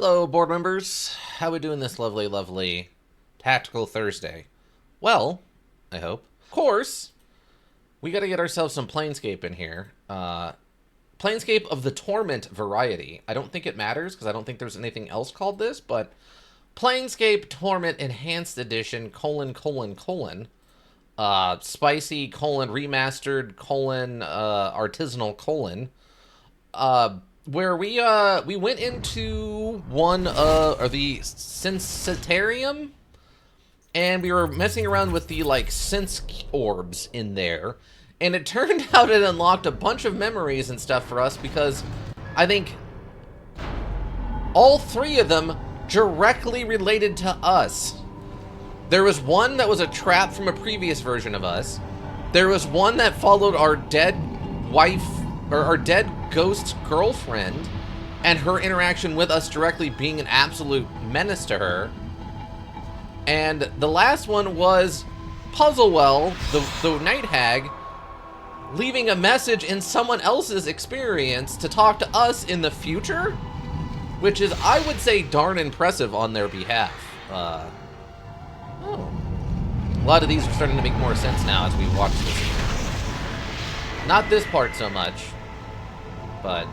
Hello, board members. How we doing this lovely, lovely Tactical Thursday? Well, I hope. Of course, we got to get ourselves some Planescape in here. Planescape of the Torment variety. I don't think it matters because I don't think there's anything else called this, but Planescape Torment Enhanced Edition, spicy, remastered, artisanal, where we went into one or the Sensitarium, and we were messing around with the like sense orbs in there, and it turned out it unlocked a bunch of memories and stuff for us because I think all three of them directly related to us. There was one that was a trap from a previous version of us. There was one that followed our dead wife, or our dead ghost girlfriend, and her interaction with us directly being an absolute menace to her. And the last one was Puzzlewell, the night hag, leaving a message in someone else's experience to talk to us in the future, which is, I would say, darn impressive on their behalf. Oh. A lot of these are starting to make more sense now as we watch this. Not this part so much, but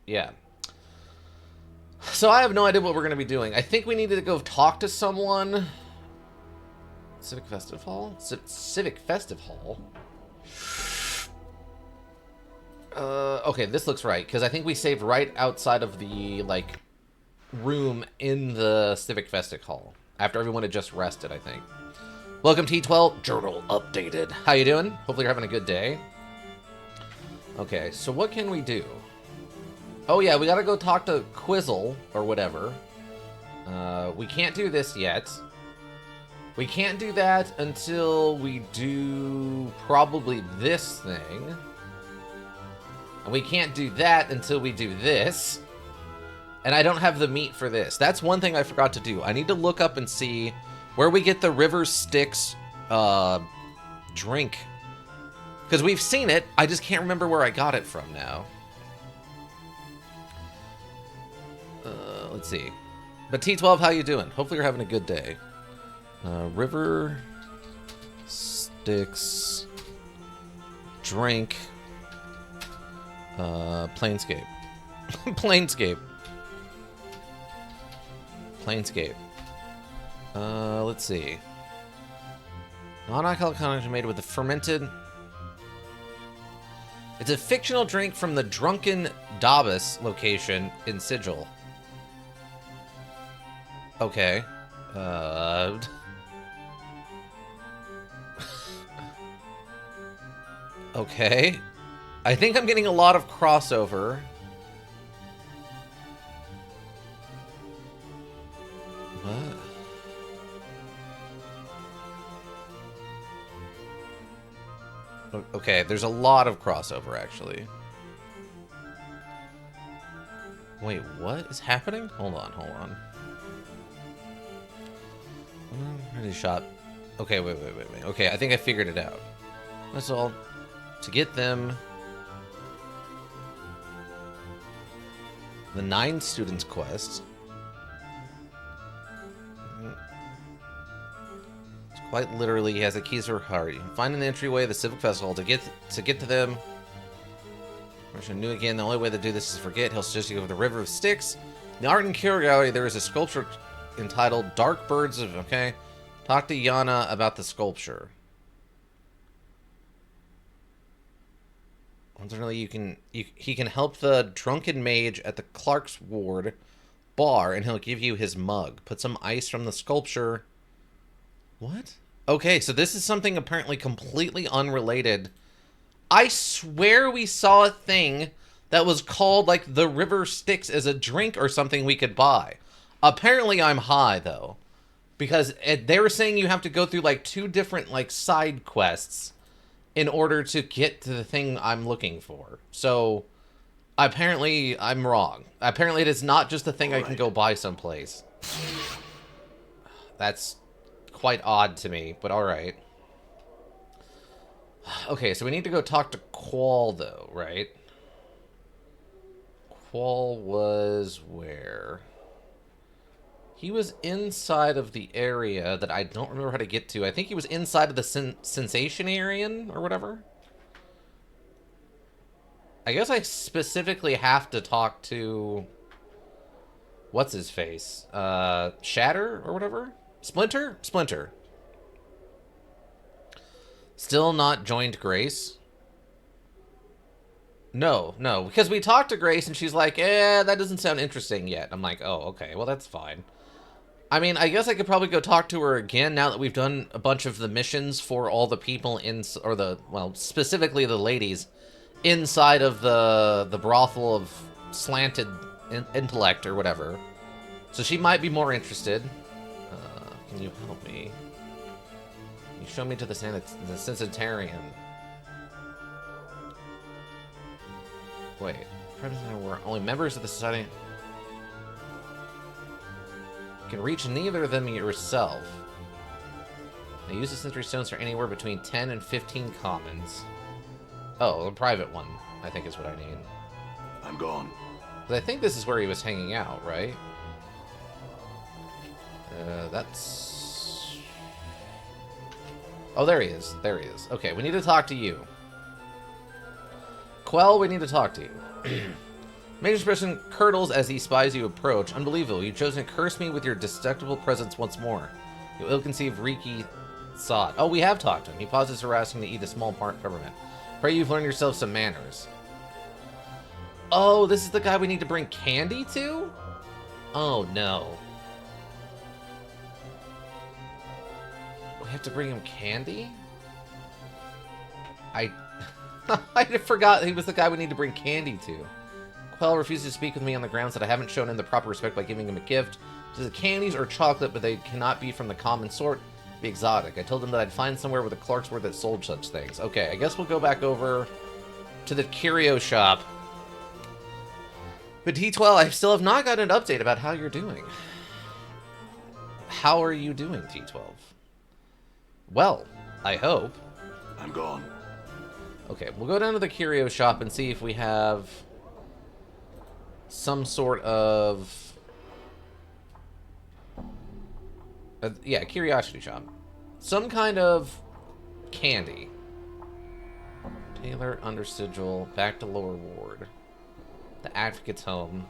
yeah. So I have no idea what we're going to be doing. I think we need to go talk to someone. Civic Festive Hall? Civic Festive Hall? Okay, this looks right, because I think we saved right outside of the, like, room in the Civic Festive Hall. After everyone had just rested, I think. Welcome, T12. Journal updated. How you doing? Hopefully you're having a good day. Okay, so what can we do? Oh yeah, we gotta go talk to Quizzle, or whatever. We can't do this yet. We can't do that until we do probably this thing. And we can't do that until we do this. And I don't have the meat for this. That's one thing I forgot to do. I need to look up and see where we get the River Styx drink. Because we've seen it, I just can't remember where I got it from now. Let's see. But T12, how you doing? Hopefully you're having a good day. River Styx drink Planescape. Planescape. Planescape. Let's see. Non-alcoholic concoction made with the fermented... It's a fictional drink from the Drunken Daubus location in Sigil. Okay. Okay. I think I'm getting a lot of crossover. What? Okay, there's a lot of crossover, actually. Wait, what is happening? Hold on, hold on. Ready shot. Okay, wait. Okay, I think I figured it out. That's all. To get them... The 9 students quest. Quite literally, he has the keys to her heart. You can find an entryway of the Civic Festival to get to them. Russia knew again, the only way to do this is to forget. He'll suggest you go to the River of Styx. In the Art and Cure Gallery, there is a sculpture entitled Dark Birds of... Okay. Talk to Yana about the sculpture. Alternately, he can help the drunken mage at the Clark's Ward bar, and he'll give you his mug. Put some ice from the sculpture... What? Okay, so this is something apparently completely unrelated. I swear we saw a thing that was called, like, the River Styx as a drink or something we could buy. Apparently I'm high, though. Because they were saying you have to go through, like, 2 different, like, side quests in order to get to the thing I'm looking for. So, apparently I'm wrong. Apparently it is not just a thing I can go buy someplace. That's... quite odd to me, but alright. Okay, so we need to go talk to Qual, though, right? Qual was where? He was inside of the area that I don't remember how to get to. I think he was inside of the sensation area or whatever. I guess I specifically have to talk to... What's his face? Shatter or whatever? Splinter? Splinter. Still not joined Grace? No, because we talked to Grace and she's like, that doesn't sound interesting yet. I'm like, oh, okay, well, that's fine. I mean, I guess I could probably go talk to her again now that we've done a bunch of the missions for all the people well, specifically the ladies inside of the brothel of slanted intellect or whatever. So she might be more interested. Can you help me? You show me to the Sensitarium. Wait, were only members of the society can reach neither of them yourself. Now use the sensory stones for anywhere between 10 and 15 commons. Oh, a private one, I think is what I need. I'm gone. But I think this is where he was hanging out, right? That's... Oh, there he is. There he is. Okay, we need to talk to you. Quell, we need to talk to you. Mage's person curdles as he spies you approach. Unbelievable. You've chosen to curse me with your destructible presence once more. You ill-conceived Riki sod. Oh, we have talked to him. He pauses harassing to eat a small part peppermint. Pray you've learned yourself some manners. Oh, this is the guy we need to bring candy to? Oh, no. We have to bring him candy? I forgot he was the guy we need to bring candy to. Quell refuses to speak with me on the grounds that I haven't shown him the proper respect by giving him a gift. Says the candies or chocolate, but they cannot be from the common sort. Be exotic. I told him that I'd find somewhere with a Clarksworth that sold such things. Okay, I guess we'll go back over to the curio shop. But T12, I still have not gotten an update about how you're doing. How are you doing, T12? Well, I hope. I'm gone. Okay, we'll go down to the curio shop and see if we have some sort of... yeah, curiosity shop. Some kind of candy. Taylor, under sigil, back to lower ward. The advocate's home.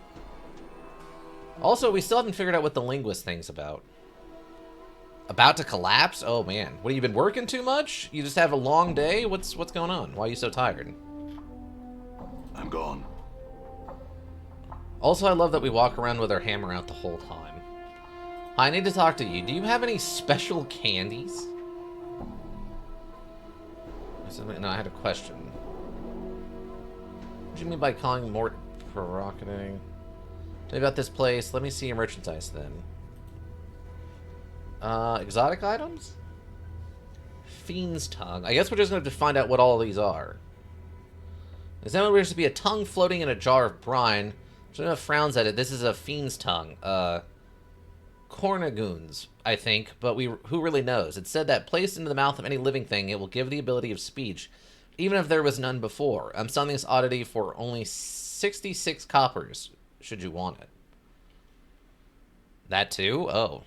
Also, we still haven't figured out what the linguist thing's about. About to collapse? Oh man, what, have you been working too much? You just have a long day? What's going on? Why are you so tired? I'm gone. Also, I love that we walk around with our hammer out the whole time. Hi, I need to talk to you. Do you have any special candies? No, I had a question. What do you mean by calling more provocating? Tell me about this place. Let me see your merchandise then. Exotic items? Fiend's tongue. I guess we're just going to have to find out what all of these are. Is that what we're supposed to be a tongue floating in a jar of brine? Someone frowns at it. This is a fiend's tongue. Cornagoons, I think, but who really knows? It said that placed into the mouth of any living thing, it will give the ability of speech, even if there was none before. I'm selling this oddity for only 66 coppers, should you want it. That too? Oh.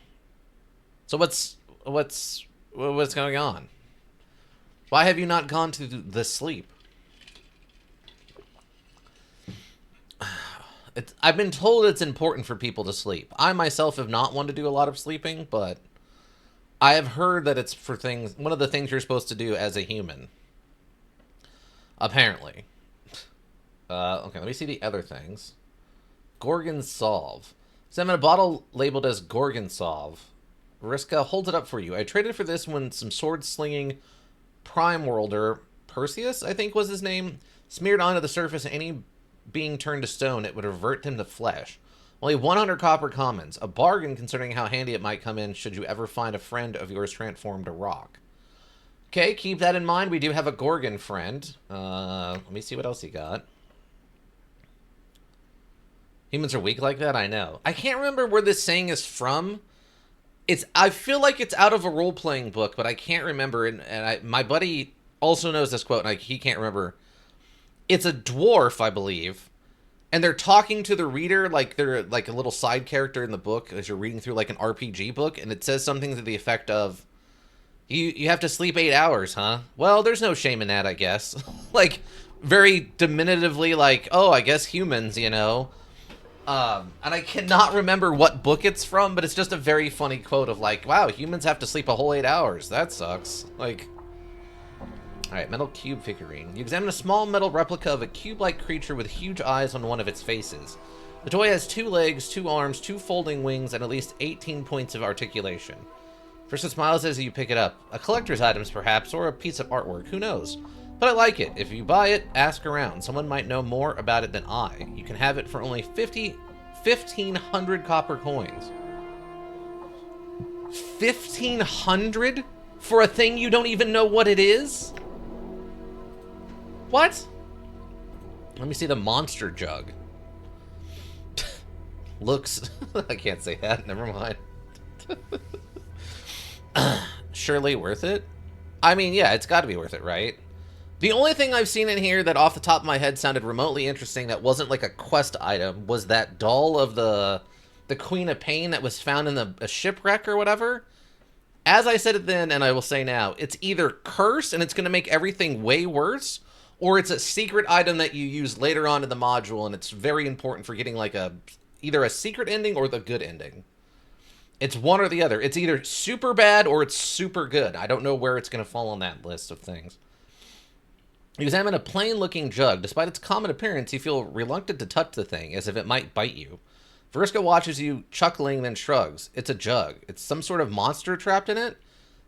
So what's going on? Why have you not gone to the sleep? I've been told it's important for people to sleep. I myself have not wanted to do a lot of sleeping, but I have heard that it's for things, one of the things you're supposed to do as a human. Apparently. Okay, let me see the other things. Gorgon Solve. So I'm in a bottle labeled as Gorgon Solve. Vriska holds it up for you. I traded for this when some sword-slinging Prime Worlder, Perseus, I think was his name, smeared onto the surface any being turned to stone, it would revert him to flesh. Only 100 copper commons. A bargain considering how handy it might come in should you ever find a friend of yours transformed to rock. Okay, keep that in mind. We do have a Gorgon friend. Let me see what else he got. Humans are weak like that? I know. I can't remember where this saying is from. I feel like it's out of a role-playing book, but I can't remember. And my buddy also knows this quote, and he can't remember. It's a dwarf, I believe. and they're talking to the reader like they're like a little side character in the book as you're reading through like an RPG book, and it says something to the effect of, you have to sleep 8 hours, huh? Well, there's no shame in that, I guess. Like, very diminutively, like, oh, I guess humans, you know. And I cannot remember what book it's from, but it's just a very funny quote of like, wow, humans have to sleep a whole 8 hours. That sucks. Like, alright, metal cube figurine. You examine a small metal replica of a cube-like creature with huge eyes on one of its faces. The toy has 2 legs, 2 arms, 2 folding wings, and at least 18 points of articulation. First, it smiles as you pick it up. A collector's items, perhaps, or a piece of artwork. Who knows? But I like it. If you buy it, ask around. Someone might know more about it than I. You can have it for only 1,500 copper coins. 1,500 for a thing you don't even know what it is? What? Let me see the monster jug. Looks... I can't say that. Never mind. Surely worth it? I mean, yeah, it's got to be worth it, right? The only thing I've seen in here that off the top of my head sounded remotely interesting that wasn't like a quest item was that doll of the Queen of Pain that was found in a shipwreck or whatever. As I said it then, and I will say now, it's either cursed and it's going to make everything way worse, or it's a secret item that you use later on in the module, and it's very important for getting like either a secret ending or the good ending. It's one or the other. It's either super bad or it's super good. I don't know where it's going to fall on that list of things. You examine a plain-looking jug. Despite its common appearance, you feel reluctant to touch the thing, as if it might bite you. Vriska watches you, chuckling, then shrugs. It's a jug. It's some sort of monster trapped in it.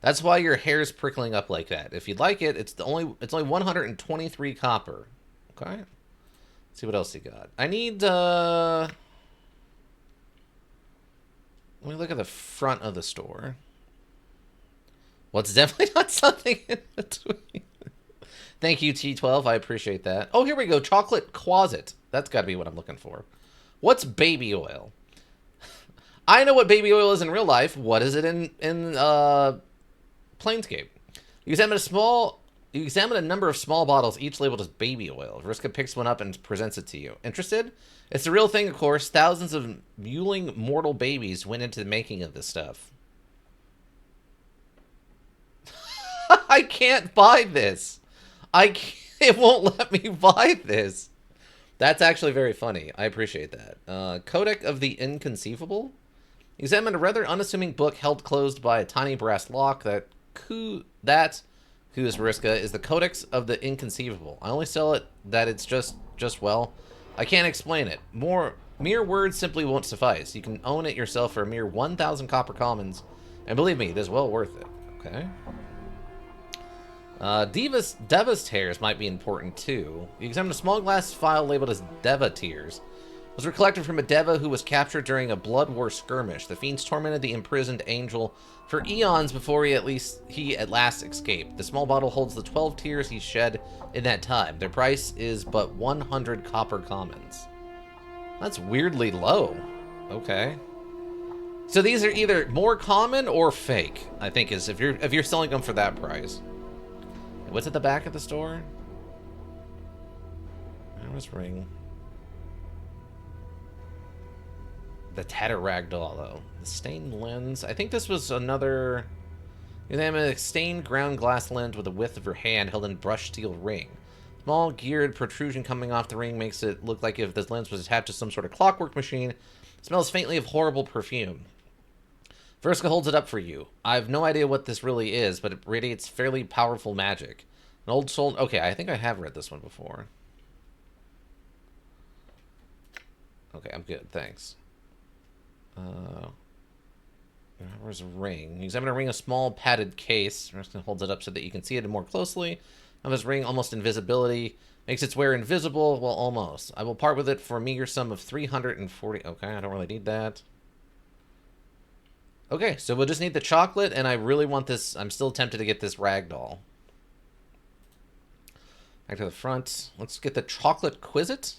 That's why your hair's prickling up like that. If you'd like it, it's only 123 copper. Okay. Let's see what else you got. I need, let me look at the front of the store. Well, it's definitely not something in between. Thank you, T12. I appreciate that. Oh, here we go. Chocolate closet. That's got to be what I'm looking for. What's baby oil? I know what baby oil is in real life. What is it in Planescape? You examine a number of small bottles, each labeled as baby oil. Vriska picks one up and presents it to you. Interested? It's the real thing, of course. Thousands of mewling mortal babies went into the making of this stuff. I can't buy this. It won't let me buy this. That's actually very funny. I appreciate that. Codex of the Inconceivable. Examine a rather unassuming book held closed by a tiny brass lock. Who's Vriska, is the Codex of the Inconceivable. I only sell it that it's just well, I can't explain it. Mere words simply won't suffice. You can own it yourself for a mere 1,000 copper commons, and believe me, it is well worth it. Okay. Deva's tears might be important too. You examine a small glass file labeled as Deva tears. It was collected from a Deva who was captured during a blood war skirmish. The fiends tormented the imprisoned angel for eons before he at last escaped. The small bottle holds the 12 tears he shed in that time. Their price is but 100 copper commons. That's weirdly low. Okay. So these are either more common or fake, I think, is if you're selling them for that price. What's at the back of the store? There was ring. The Tatter Ragdoll, though. The stained lens. I think this was another... You have a stained ground glass lens with the width of your hand held in brushed steel ring. Small geared protrusion coming off the ring makes it look like if this lens was attached to some sort of clockwork machine. It smells faintly of horrible perfume. Vriska holds it up for you. I have no idea what this really is, but it radiates fairly powerful magic. An old soul... Okay, I think I have read this one before. Okay, I'm good, thanks. Where's a ring? You examine a ring, a small padded case. Vriska holds it up so that you can see it more closely. Of his ring, almost invisibility. Makes its wearer invisible. Well, almost. I will part with it for a meager sum of 340... Okay, I don't really need that. Okay, so we'll just need the chocolate, and I really want this... I'm still tempted to get this ragdoll. Back to the front. Let's get the chocolate quizit.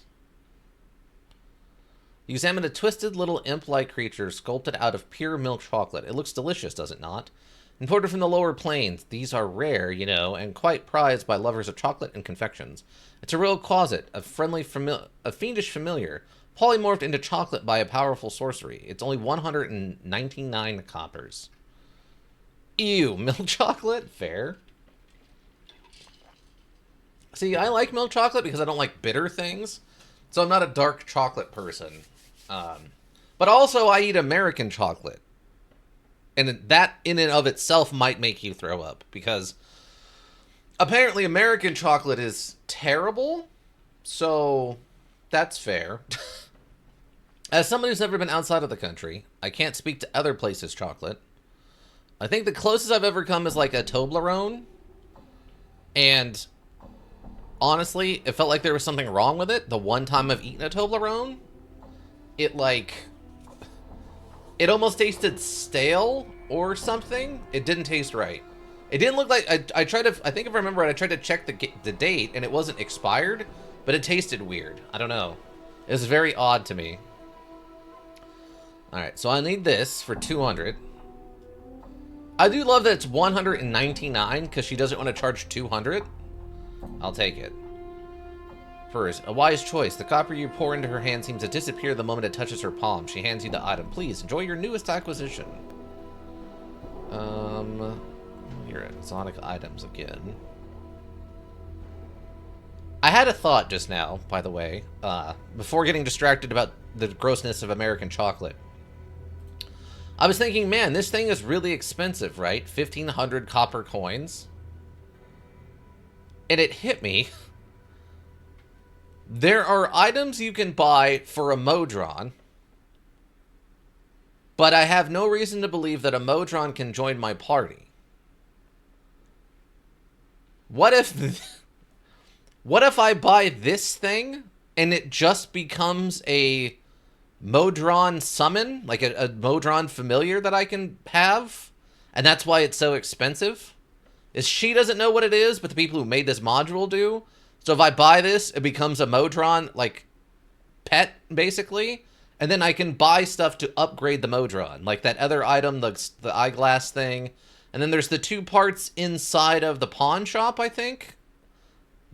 You examine a twisted little imp-like creature sculpted out of pure milk chocolate. It looks delicious, does it not? Imported from the lower plains, these are rare, you know, and quite prized by lovers of chocolate and confections. It's a real closet, a fiendish familiar, polymorphed into chocolate by a powerful sorcery. It's only 199 coppers. Ew, milk chocolate? Fair. See, I like milk chocolate because I don't like bitter things, so I'm not a dark chocolate person. But also, I eat American chocolate. And that, in and of itself, might make you throw up. Because apparently American chocolate is terrible. So, that's fair. As someone who's never been outside of the country, I can't speak to other places' chocolate. I think the closest I've ever come is like a Toblerone. And honestly, it felt like there was something wrong with it. The one time I've eaten a Toblerone, it almost tasted stale or something. It didn't taste right. It didn't look like... I tried to... I think if I remember right, I tried to check the date, and it wasn't expired, but it tasted weird. I don't know. It was very odd to me. Alright, so I need this for 200. I do love that it's 199, because she doesn't want to charge 200. I'll take it. First, a wise choice. The copper you pour into her hand seems to disappear the moment it touches her palm. She hands you the item. Please, enjoy your newest acquisition. Here at exotic items again. I had a thought just now, by the way, before getting distracted about the grossness of American chocolate. I was thinking, man, this thing is really expensive, right? 1,500 copper coins. And it hit me. There are items you can buy for a Modron, but I have no reason to believe that a Modron can join my party. What if I buy this thing and it just becomes a Modron summon, like a Modron familiar that I can have, and that's why it's so expensive? Is she doesn't know what it is, but the people who made this module do. So if I buy this, it becomes a Modron, like, pet, basically. And then I can buy stuff to upgrade the Modron. Like that other item, the eyeglass thing. And then there's the 2 parts inside of the pawn shop, I think,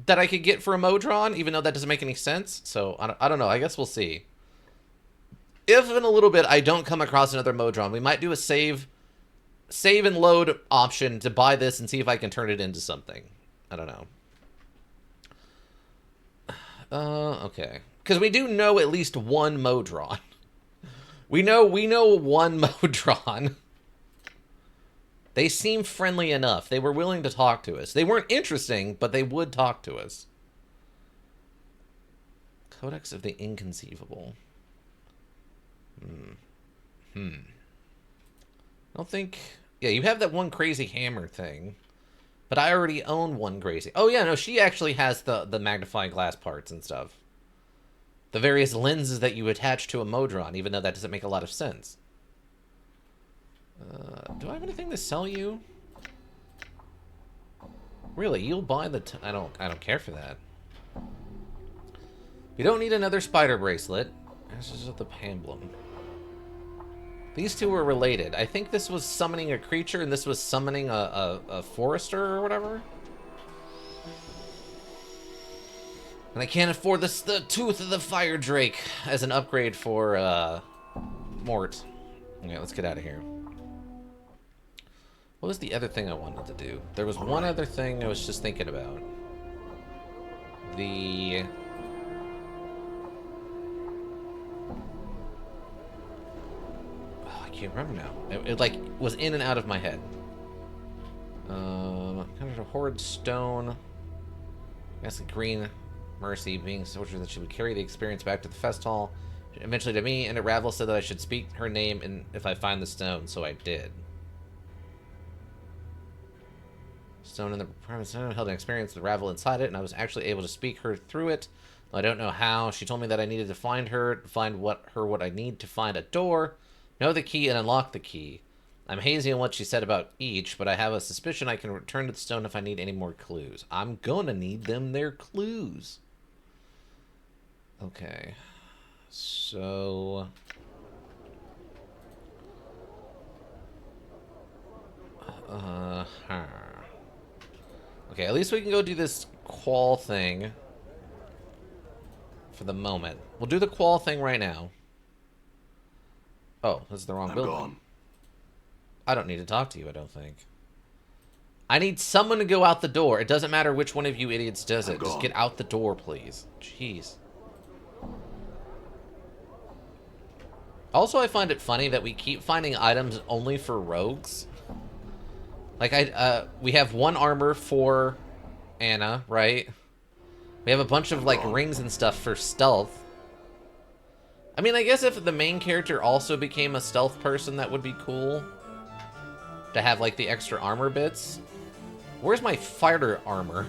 that I could get for a Modron, even though that doesn't make any sense. So, I don't know. I guess we'll see. If in a little bit I don't come across another Modron, we might do a save and load option to buy this and see if I can turn it into something. I don't know. Okay. Because we do know at least one Modron. We know one Modron. They seem friendly enough. They were willing to talk to us. They weren't interesting, but they would talk to us. Codex of the Inconceivable. I don't think... Yeah, you have that one crazy hammer thing. But I already own one crazy... Oh, yeah, no, she actually has the magnifying glass parts and stuff. The various lenses that you attach to a Modron, even though that doesn't make a lot of sense. Do I have anything to sell you? Really, you'll buy the... I don't care for that. You don't need another spider bracelet. This is the Pamblum. These two were related. I think this was summoning a creature, and this was summoning a forester or whatever. And I can't afford the Tooth of the Fire Drake as an upgrade for Mort. Okay, let's get out of here. What was the other thing I wanted to do? There was one other thing I was just thinking about. I can't remember now. It like was in and out of my head. Kind of a horrid stone. That's a green mercy, being soldier that she would carry the experience back to the fest hall, eventually to me, and Ravel said that I should speak her name and if I find the stone, so I did. Stone in the private stone held an experience with Ravel inside it, and I was actually able to speak her through it. I don't know how. She told me that I needed to find her, find what I need to find a door, know the key, and unlock the key. I'm hazy on what she said about each, but I have a suspicion I can return to the stone if I need any more clues. I'm gonna need them their clues. Okay. So... Okay, at least we can go do this qual thing for the moment. We'll do the qual thing right now. Oh, this is the wrong I'm building. gone. I don't need to talk to you, I don't think. I need someone to go out the door. It doesn't matter which one of you idiots does it. Just get out the door, please. Jeez. Also, I find it funny that we keep finding items only for rogues. Like, we have one armor for Anna, right? We have a bunch of, like, rings and stuff for stealth. I mean, I guess if the main character also became a stealth person, that would be cool. To have, like, the extra armor bits. Where's my fighter armor?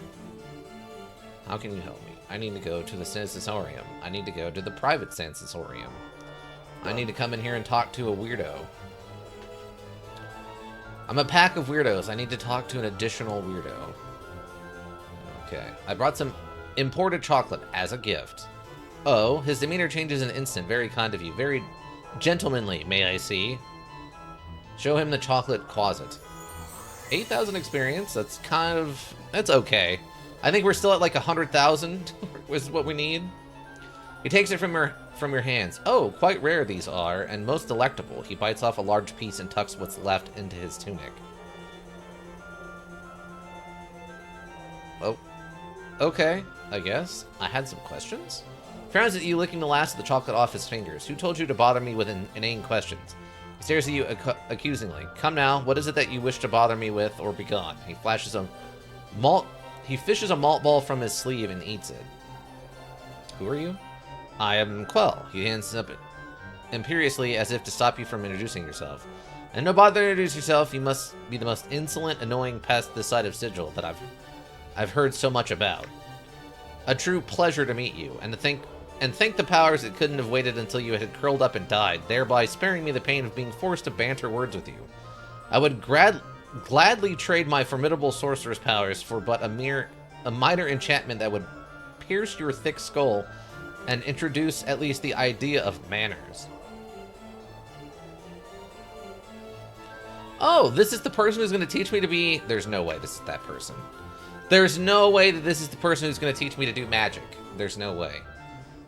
How can you help me? I need to go to the Sensorium. I need to go to the private Sensorium. I need to come in here and talk to a weirdo. I'm a pack of weirdos. I need to talk to an additional weirdo. Okay. I brought some imported chocolate as a gift. Oh, his demeanor changes in an instant. Very kind of you. Very gentlemanly, may I see? Show him the chocolate closet. 8,000 experience. That's kind of... That's okay. I think we're still at like 100,000 is what we need. He takes it from your hands. Oh, quite rare these are, and most delectable. He bites off a large piece and tucks what's left into his tunic. Oh. Okay, I guess. I had some questions. Frowns at you, licking the last of the chocolate off his fingers. Who told you to bother me with inane questions? He stares at you accusingly. Come now, what is it that you wish to bother me with, or be gone? He flashes a malt... He fishes a malt ball from his sleeve and eats it. Who are you? I am Quell. He hands up imperiously as if to stop you from introducing yourself. And no bother to introduce yourself, you must be the most insolent, annoying pest this side of Sigil that I've heard so much about. A true pleasure to meet you, and thank the powers that couldn't have waited until you had curled up and died, thereby sparing me the pain of being forced to banter words with you. I would gladly trade my formidable sorcerer's powers for but a minor enchantment that would pierce your thick skull and introduce at least the idea of manners. Oh, this is the person who's going to teach me to be... There's no way this is that person. There's no way that this is the person who's going to teach me to do magic. There's no way.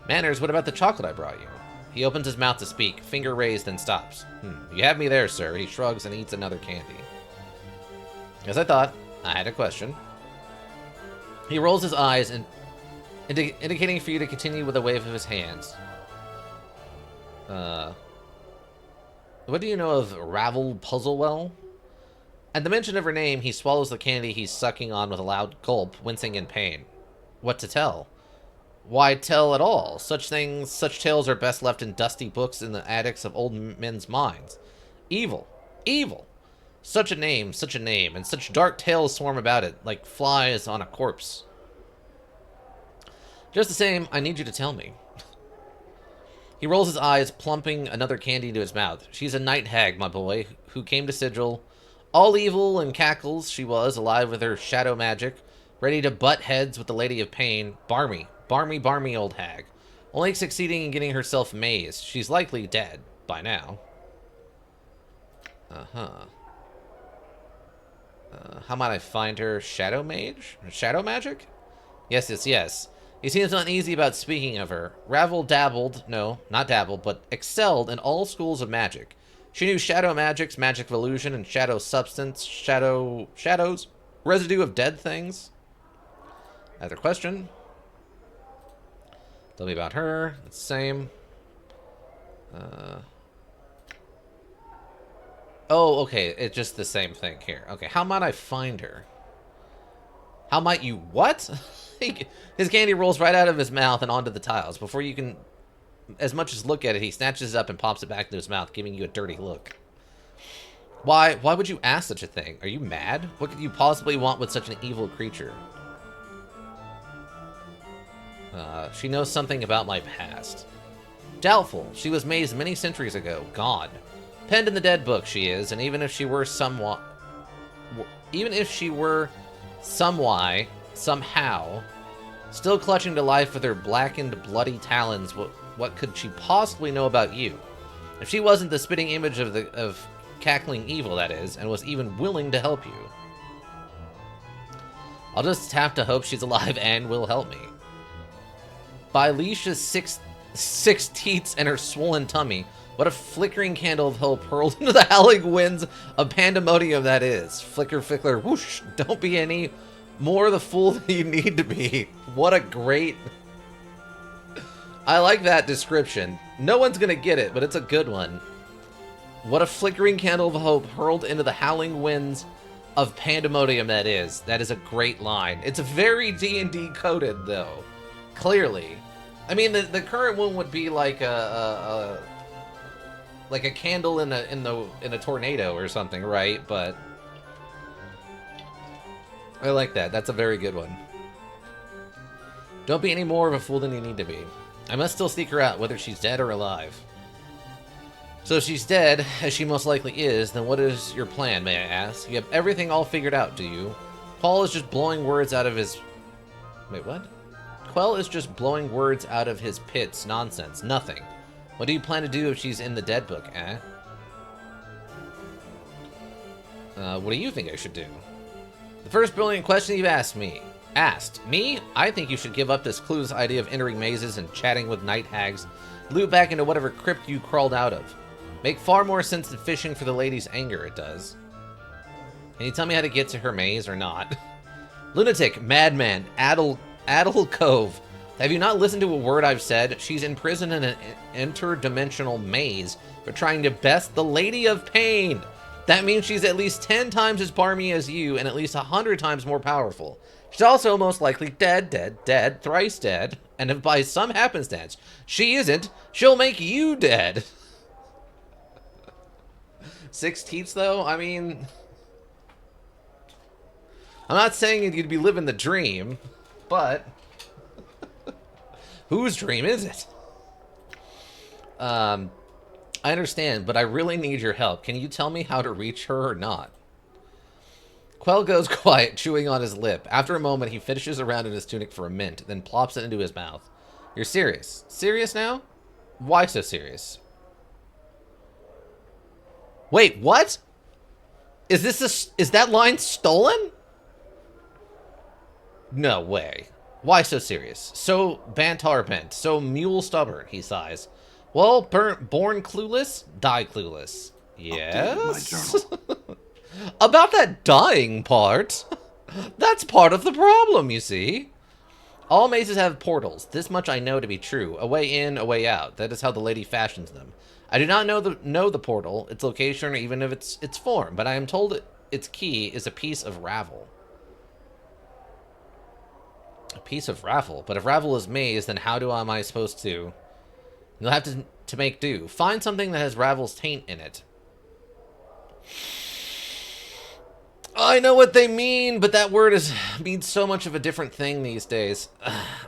Manners, what about the chocolate I brought you? He opens his mouth to speak, finger raised, and stops. You have me there, sir. He shrugs and eats another candy. As I thought, I had a question. He rolls his eyes and indicating for you to continue with a wave of his hands. What do you know of Ravel Puzzlewell? At the mention of her name, he swallows the candy he's sucking on with a loud gulp, wincing in pain. What to tell? Why tell at all? Such tales are best left in dusty books in the attics of old men's minds. Evil. Evil. Such a name, and such dark tales swarm about it, like flies on a corpse. Just the same, I need you to tell me. He rolls his eyes, plumping another candy into his mouth. She's a night hag, my boy, who came to Sigil. All evil and cackles she was, alive with her shadow magic, ready to butt heads with the Lady of Pain. Barmy old hag. Only succeeding in getting herself mazed. She's likely dead by now. How might I find her? Shadow mage? Shadow magic? Yes. He seems uneasy about speaking of her. Ravel dabbled, no, not dabbled, but excelled in all schools of magic. She knew shadow magics, magic of illusion, and shadow substance, shadows, residue of dead things. Another question. Tell me about her. It's the same. Oh, okay. It's just the same thing here. Okay, how might I find her? How might you... What? His candy rolls right out of his mouth and onto the tiles. Before you can as much as look at it, he snatches it up and pops it back into his mouth, giving you a dirty look. Why would you ask such a thing? Are you mad? What could you possibly want with such an evil creature? She knows something about my past. Doubtful. She was mazed many centuries ago. Gone. Penned in the dead book she is, and even if she were somehow, still clutching to life with her blackened, bloody talons, what could she possibly know about you? If she wasn't the spitting image of cackling evil, that is, and was even willing to help you. I'll just have to hope she's alive and will help me. By Leisha's six teats and her swollen tummy, what a flickering candle of hope hurled into the howling winds of pandemonium that is. Flicker, flicker, whoosh, don't be any more the fool that you need to be. What a great... I like that description. No one's gonna get it, but it's a good one. What a flickering candle of hope hurled into the howling winds of pandemonium that is. That is a great line. It's very D&D coded, though. Clearly. I mean, the current one would be like a candle in a tornado or something, right? But I like that. That's a very good one. Don't be any more of a fool than you need to be. I must still seek her out, whether she's dead or alive. So if she's dead, as she most likely is, then what is your plan, may I ask? You have everything all figured out, do you? Paul is just blowing words out of his... Wait, what? Quell is just blowing words out of his pits. Nonsense. Nothing. What do you plan to do if she's in the dead book, eh? What do you think I should do? The first brilliant question you've asked me. Me? I think you should give up this clueless idea of entering mazes and chatting with night hags. Loop back into whatever crypt you crawled out of. Make far more sense than fishing for the lady's anger, it does. Can you tell me how to get to her maze or not? Lunatic, madman, addle cove. Have you not listened to a word I've said? She's imprisoned in an interdimensional maze for trying to best the Lady of Pain. That means she's at least 10 times as barmy as you and at least 100 times more powerful. She's also most likely dead, thrice dead. And if by some happenstance she isn't, she'll make you dead. 6 teats, though? I mean... I'm not saying you'd be living the dream, but... whose dream is it? I understand, but I really need your help. Can you tell me how to reach her or not? Quell goes quiet, chewing on his lip. After a moment, he finishes around in his tunic for a mint, then plops it into his mouth. You're serious? Serious now? Why so serious? Wait, what? Is that line stolen? No way. Why so serious? So bantar bent, so mule stubborn, he sighs. Well, born clueless, die clueless. Yes? About that dying part. That's part of the problem, you see. All mazes have portals. This much I know to be true. A way in, a way out. That is how the lady fashions them. I do not know the portal, its location, or even of its form, but I am told its key is a piece of ravel. A piece of ravel? But if ravel is maze, then how am I supposed to... You'll have to make do. Find something that has ravel's taint in it. I know what they mean, but that word means so much of a different thing these days.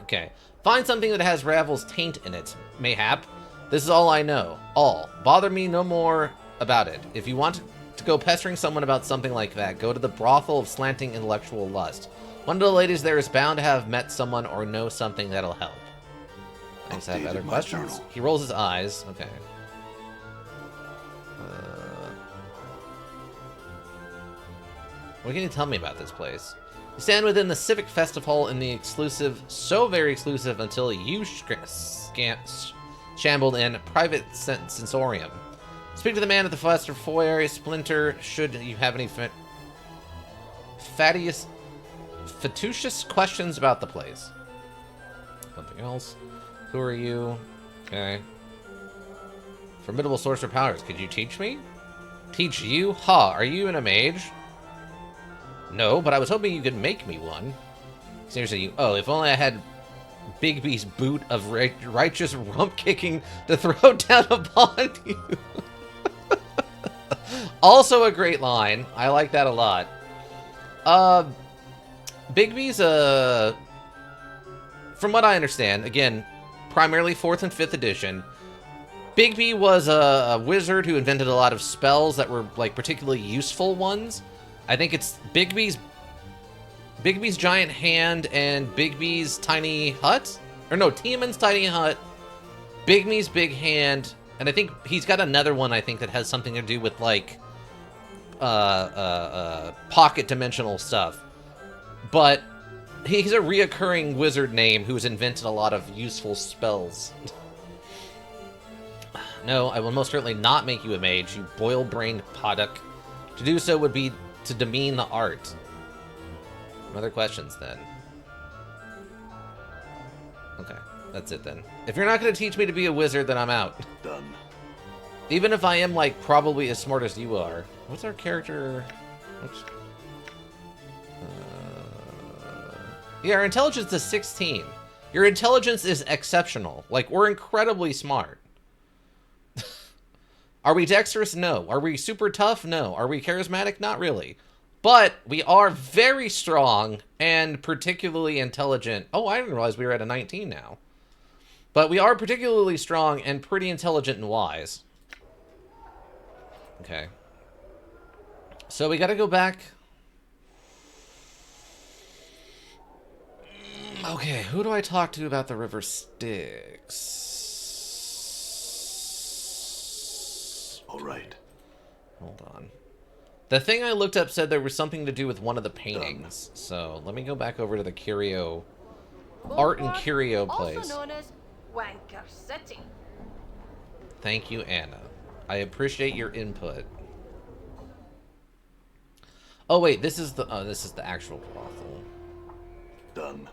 Okay. Find something that has ravel's taint in it, mayhap. This is all I know. All. Bother me no more about it. If you want to go pestering someone about something like that, go to the brothel of slanting intellectual lust. One of the ladies there is bound to have met someone or know something that'll help. Thanks. Have other questions? He rolls his eyes. Okay. What can you tell me about this place? You stand within the Civic Festive Hall in the exclusive, so very exclusive until you shambled in, private sensorium. Speak to the man at the Festive Foyer, Splinter, should you have any fatuous questions about the place. Something else. Who are you? Okay. Formidable sorcerer powers. Could you teach me? Teach you? Ha, are you a mage? No, but I was hoping you could make me one. Seriously, you... Oh, if only I had Bigby's boot of righteous rump kicking to throw down upon you. Also a great line. I like that a lot. Bigby's, from what I understand, again, primarily 4th and 5th edition, Bigby was a wizard who invented a lot of spells that were, like, particularly useful ones. I think it's Bigby's giant hand and Bigby's tiny hut? Or no, Tiamon's tiny hut, Bigby's big hand, and I think he's got another one, I think, that has something to do with, like, pocket dimensional stuff. But He's a reoccurring wizard name who's invented a lot of useful spells. No, I will most certainly not make you a mage, you boil-brained poddock. To do so would be to demean the art. Other questions, then? Okay, that's it, then. If you're not going to teach me to be a wizard, then I'm out. Done. Even if I am, like, probably as smart as you are. What's our character? Oops. Yeah, our intelligence is 16. Your intelligence is exceptional. Like, we're incredibly smart. Are we dexterous? No. Are we super tough? No. Are we charismatic? Not really. But we are very strong and particularly intelligent. Oh, I didn't realize we were at a 19 now. But we are particularly strong and pretty intelligent and wise. Okay. So we gotta go back. Okay, who do I talk to about the River Styx? All right. Hold on. The thing I looked up said there was something to do with one of the paintings. So let me go back over to the curio, art and curio place. Also known as Wanker City. Thank you, Anna. I appreciate your input. Oh wait, this is the actual brothel. Done.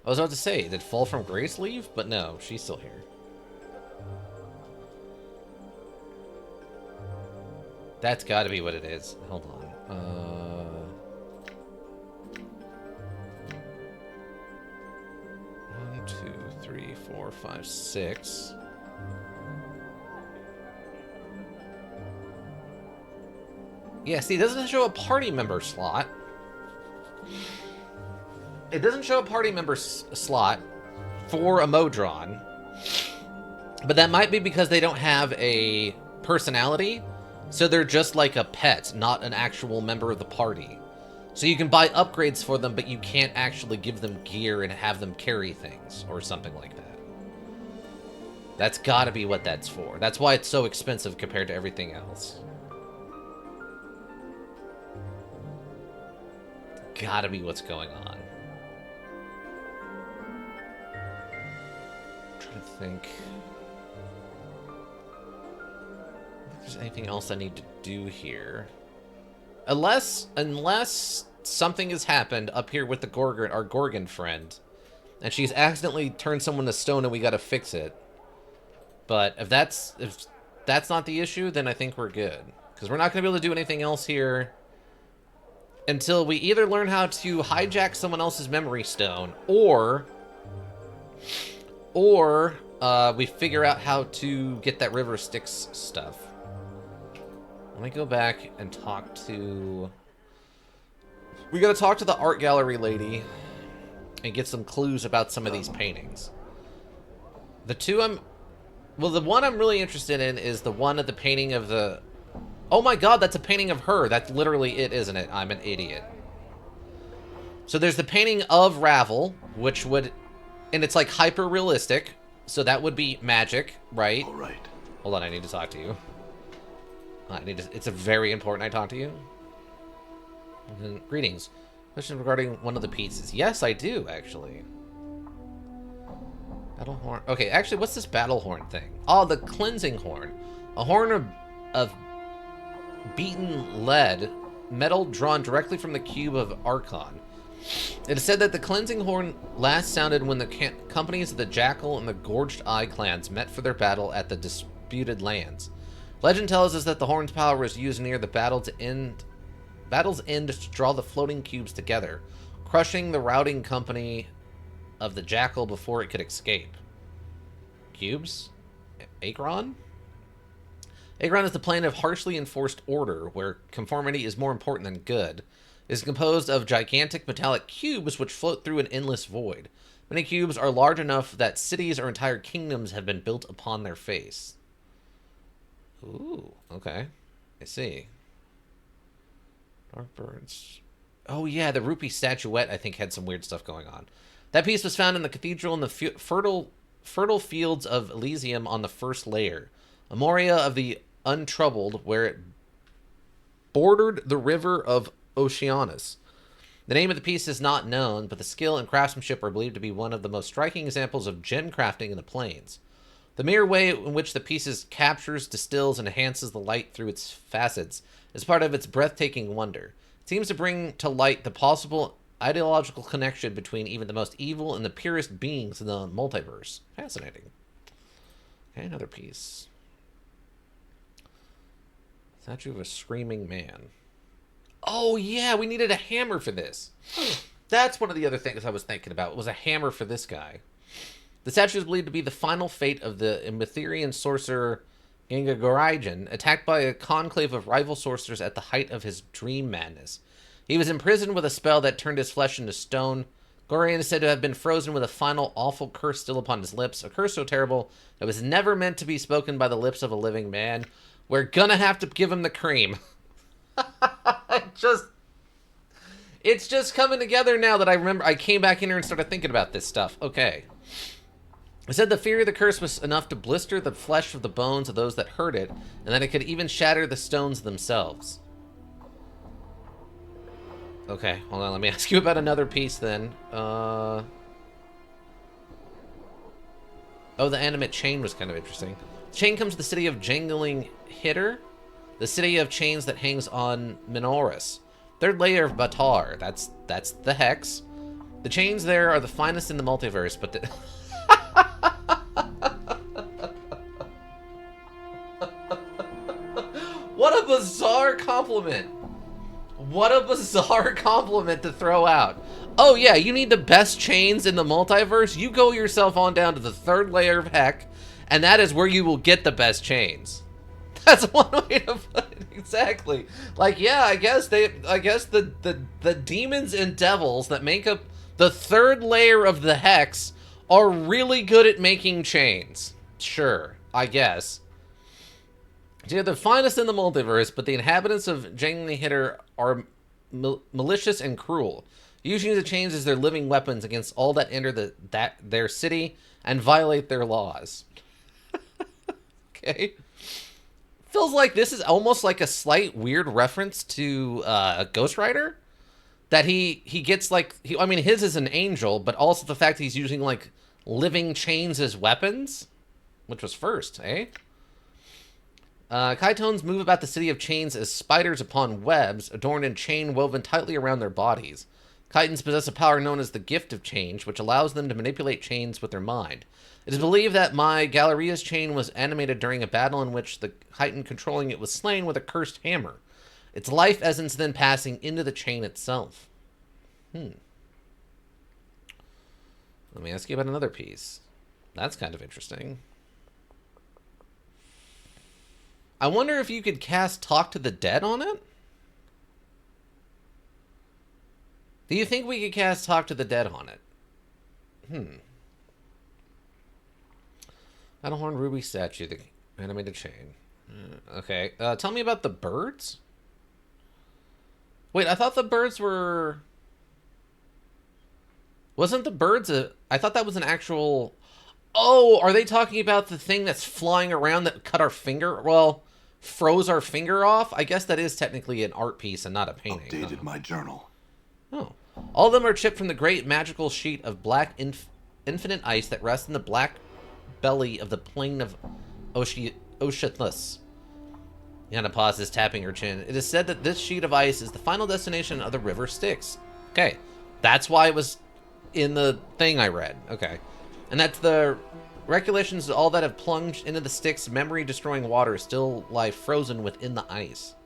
I was about to say, did Fall from Grace leave? But no, she's still here. That's got to be what it is. Hold on. 1, 2, 3, 4, 5, 6. Yeah, see, it doesn't show a party member slot. It doesn't show a party member slot for a Modron. But that might be because they don't have a personality. So they're just like a pet, not an actual member of the party. So you can buy upgrades for them, but you can't actually give them gear and have them carry things or something like that. That's gotta be what that's for. That's why it's so expensive compared to everything else. Gotta be what's going on. I'm trying to think. If there's anything else I need to do here. Unless something has happened up here with the Gorgon, our Gorgon friend, and she's accidentally turned someone to stone and we gotta fix it. But if that's not the issue, then I think we're good. Because we're not gonna be able to do anything else here until we either learn how to hijack someone else's memory stone, or we figure out how to get that River Styx stuff. Let me go back and talk to... We gotta talk to the art gallery lady and get some clues about some of these paintings. The one I'm really interested in is the one at the painting of the... Oh my god, that's a painting of her. That's literally it, isn't it? I'm an idiot. So there's the painting of Ravel, which would... And it's like hyper-realistic, so that would be magic, right? All right. Hold on, I need to talk to you. It's a very important I talk to you. Greetings. Question regarding one of the pieces. Yes, I do, actually. Battle horn. Okay, actually, what's this battle horn thing? Oh, the cleansing horn. A horn of beaten lead, metal drawn directly from the cube of Archon. It is said that the cleansing horn last sounded when the companies of the Jackal and the Gorged Eye clans met for their battle at the disputed lands. Legend tells us that the horn's power was used near the battle's end to draw the floating cubes together, crushing the routing company of the Jackal before it could escape. Cubes? Akron? Akron is the plane of harshly enforced order, where conformity is more important than good. It is composed of gigantic metallic cubes which float through an endless void. Many cubes are large enough that cities or entire kingdoms have been built upon their face. Ooh, okay. I see. Dark birds. Oh yeah, the rupee statuette I think had some weird stuff going on. That piece was found in the cathedral in the fertile fields of Elysium on the first layer. A Moria of the Untroubled, where it bordered the river of Oceanus. The name of the piece is not known, but the skill and craftsmanship are believed to be one of the most striking examples of gem crafting in the plains. The mere way in which the piece captures, distills, and enhances the light through its facets is part of its breathtaking wonder. It seems to bring to light the possible ideological connection between even the most evil and the purest beings in the multiverse. Fascinating. Okay, another piece. Statue of a screaming man. Oh, yeah, we needed a hammer for this. That's one of the other things I was thinking about, was a hammer for this guy. The statue is believed to be the final fate of the Etherean sorcerer Ingagorigen, attacked by a conclave of rival sorcerers at the height of his dream madness. He was imprisoned with a spell that turned his flesh into stone. Gorian is said to have been frozen with a final awful curse still upon his lips, a curse so terrible that was never meant to be spoken by the lips of a living man. We're gonna have to give him the cream. It's just coming together now that I remember. I came back in here and started thinking about this stuff. Okay. It said the fury of the curse was enough to blister the flesh of the bones of those that heard it, and that it could even shatter the stones themselves. Okay, hold on, let me ask you about another piece then. Oh, the animate chain was kind of interesting. The chain comes to the city of Jangling Hitter, the city of chains that hangs on Minoris. Third layer of Batar, that's the Hex. The chains there are the finest in the multiverse, but the... What a bizarre compliment. What a bizarre compliment to throw out. Oh yeah, you need the best chains in the multiverse? You go yourself on down to the third layer of Heck, and that is where you will get the best chains. That's one way to put it, exactly. Like, yeah, I guess the demons and devils that make up the third layer of the Hex are really good at making chains. Sure, I guess. They're the finest in the multiverse, but the inhabitants of Jangly Hitter are malicious and cruel, using the chains as their living weapons against all that enter their city and violate their laws. Okay. Feels like this is almost like a slight weird reference to Ghost Rider. That he gets like... I mean, his is an angel, but also the fact that he's using like living chains as weapons. Which was first, eh? Kaitones move about the city of chains as spiders upon webs, adorned in chain woven tightly around their bodies. Kaitans possess a power known as the Gift of Change, which allows them to manipulate chains with their mind. It is believed that my Galleria's chain was animated during a battle in which the Titan controlling it was slain with a cursed hammer. Its life essence then passing into the chain itself. Let me ask you about another piece. That's kind of interesting. I wonder if you could cast Talk to the Dead on it? Do you think we could cast Talk to the Dead on it? Battlehorn Ruby statue, the animated chain. Okay, tell me about the birds? Wait, I thought the birds were... Wasn't the birds a... I thought that was an actual... Oh, are they talking about the thing that's flying around that cut our finger? Well, froze our finger off? I guess that is technically an art piece and not a painting. Updated my journal. Oh. All of them are chipped from the great magical sheet of black infinite ice that rests in the black belly of the plain of Oceanus. Yana pauses, tapping her chin. It is said that this sheet of ice is the final destination of the river Styx. Okay. That's why it was in the thing I read. Okay. And that's the recollections of all that have plunged into the Styx memory-destroying water still lie frozen within the ice.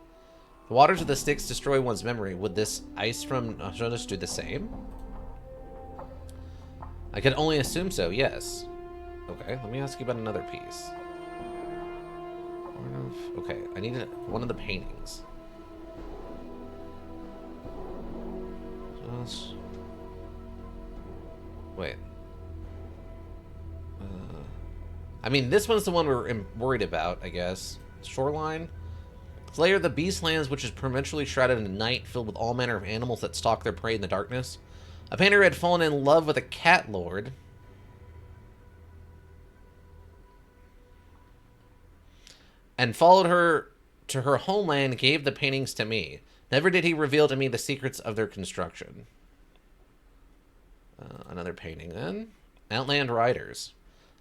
The waters of the Styx destroy one's memory. Would this ice from Oceanus do the same? I could only assume so, yes. Okay, let me ask you about another piece. Okay, I need one of the paintings. Wait. I mean, this one's the one we're worried about, I guess. Shoreline. It's layer of the Beastlands, which is provincially shrouded in night, filled with all manner of animals that stalk their prey in the darkness. A painter had fallen in love with a cat lord. And followed her to her homeland gave the paintings to me. Never did he reveal to me the secrets of their construction. Another painting, then. Outland Riders.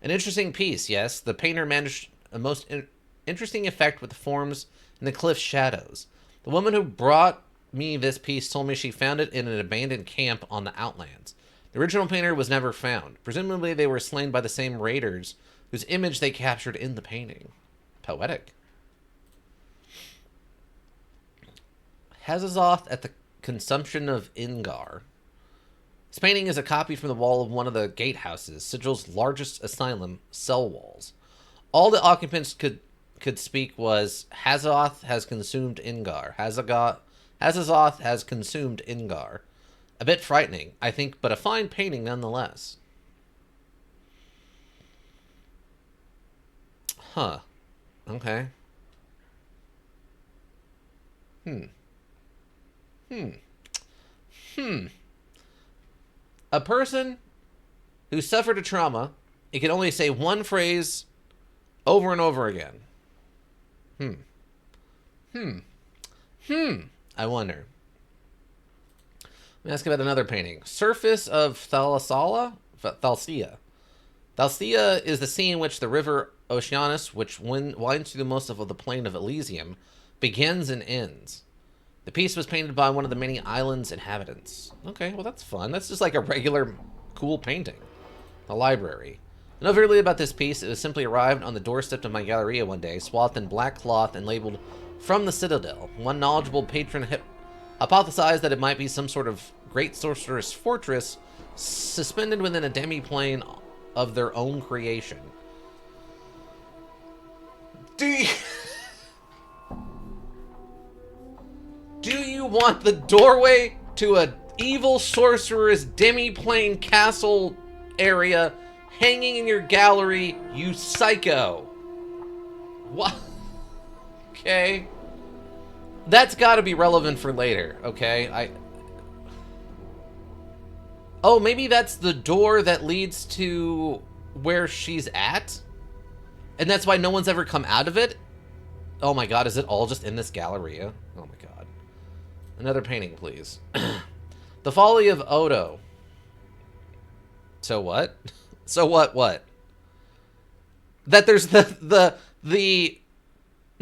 An interesting piece, yes. The painter managed a most interesting effect with the forms and the cliff shadows. The woman who brought me this piece told me she found it in an abandoned camp on the Outlands. The original painter was never found. Presumably they were slain by the same raiders whose image they captured in the painting. Poetic. Hazazoth at the Consumption of Ingar. This painting is a copy from the wall of one of the gatehouses, Sigil's largest asylum cell walls. All the occupants could speak was, Hazazoth has consumed Ingar. Hazazoth has consumed Ingar. A bit frightening, I think, but a fine painting nonetheless. Huh. Okay. A person who suffered a trauma, it can only say one phrase over and over again. I wonder. Let me ask about another painting. Surface of Thalassa? Thalcia. Thalcia is the sea in which the river Oceanus, which winds through the most of the plain of Elysium, begins and ends. The piece was painted by one of the many island's inhabitants. Okay, well that's fun. That's just like a regular cool painting. The library. I know very little about this piece. It was simply arrived on the doorstep of my galleria one day, swathed in black cloth and labeled, "From the Citadel." One knowledgeable patron hypothesized that it might be some sort of great sorceress fortress suspended within a demi-plane of their own creation. Do you want the doorway to a evil sorcerer's demi-plane castle area hanging in your gallery, you psycho? What? Okay. That's gotta be relevant for later, okay? Oh, maybe that's the door that leads to where she's at? And that's why no one's ever come out of it? Oh my god, is it all just in this galleria? Oh my god. Another painting, please. The Folly of Odo. So what? So what? That there's the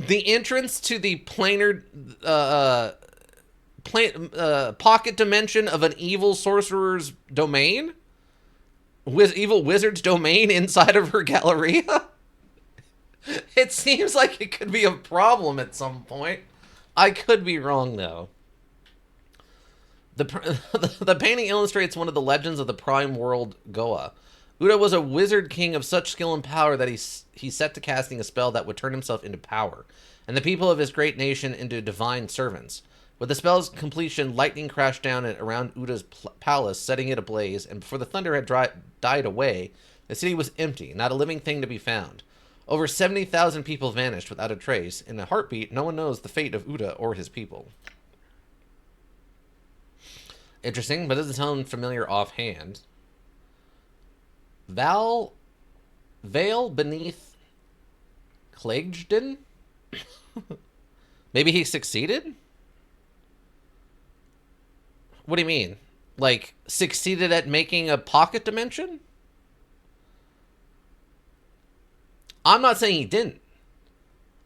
entrance to the planar pocket dimension of an evil sorcerer's domain? Evil wizard's domain inside of her galleria? It seems like it could be a problem at some point. I could be wrong, though. The painting illustrates one of the legends of the prime world Goa. Uda was a wizard king of such skill and power that he set to casting a spell that would turn himself into power, and the people of his great nation into divine servants. With the spell's completion, lightning crashed down around Uda's palace, setting it ablaze, and before the thunder had died away, the city was empty, not a living thing to be found. Over 70,000 people vanished without a trace. In a heartbeat, no one knows the fate of Uda or his people. Interesting, but doesn't sound familiar offhand. Veil beneath Clegden? Maybe he succeeded? What do you mean? Like, succeeded at making a pocket dimension? I'm not saying he didn't.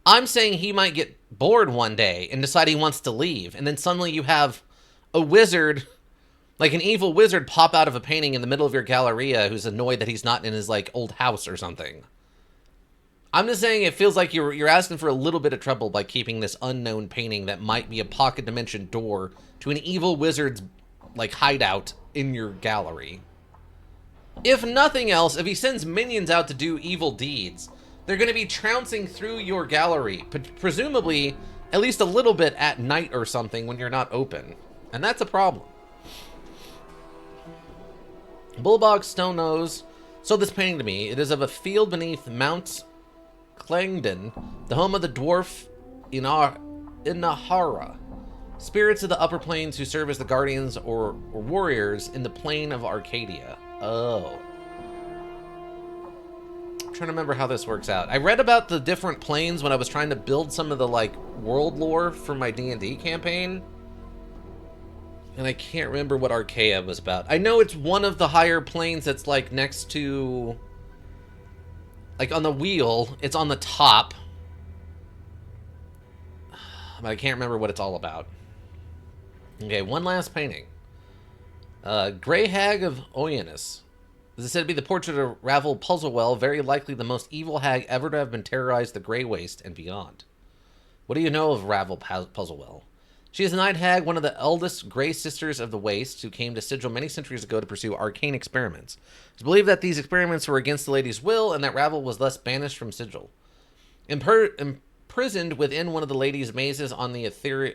I'm saying he might get bored one day and decide he wants to leave, and then suddenly you have a wizard, like an evil wizard, pop out of a painting in the middle of your galleria who's annoyed that he's not in his, like, old house or something. I'm just saying it feels like you're asking for a little bit of trouble by keeping this unknown painting that might be a pocket dimension door to an evil wizard's, like, hideout in your gallery. If nothing else, if he sends minions out to do evil deeds, they're going to be trouncing through your gallery, presumably at least a little bit at night or something when you're not open. And that's a problem. Bullbog Stone Nose sold this painting to me. It is of a field beneath Mount Clengden, the home of the dwarf Inahara. Spirits of the upper planes who serve as the guardians or warriors in the plane of Arcadia. Oh. I'm trying to remember how this works out. I read about the different planes when I was trying to build some of the, like, world lore for my D&D campaign. And I can't remember what Archaea was about. I know it's one of the higher planes that's like next to... Like on the wheel, it's on the top. But I can't remember what it's all about. Okay, one last painting. Grey Hag of Oyanus. This is said to be the portrait of Ravel Puzzlewell, very likely the most evil hag ever to have been terrorized the Grey Waste and beyond. What do you know of Ravel Puzzlewell? She is a night hag, one of the eldest Grey Sisters of the Waste, who came to Sigil many centuries ago to pursue arcane experiments. It's believed that these experiments were against the lady's will, and that Ravel was thus banished from Sigil. Imprisoned within one of the lady's mazes on the ethereal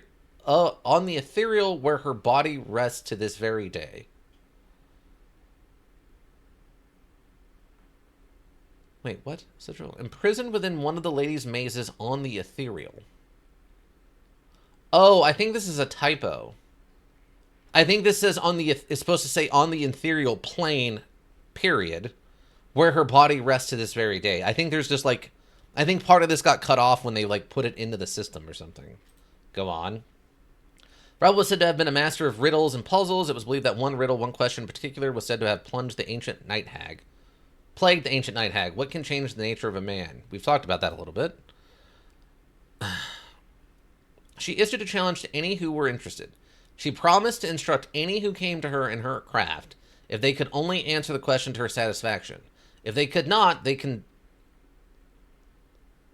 where her body rests to this very day. Wait, what? Sigil? Imprisoned within one of the lady's mazes on the ethereal. Oh, I think this is a typo. I think this says on the... It's supposed to say on the ethereal plane, period, where her body rests to this very day. I think there's just like... I think part of this got cut off when they like put it into the system or something. Go on. Ravel was said to have been a master of riddles and puzzles. It was believed that one riddle, one question in particular, was said to have plunged the ancient night hag. Plagued the ancient night hag. What can change the nature of a man? We've talked about that a little bit. She issued a challenge to any who were interested. She promised to instruct any who came to her in her craft if they could only answer the question to her satisfaction. If they could not, they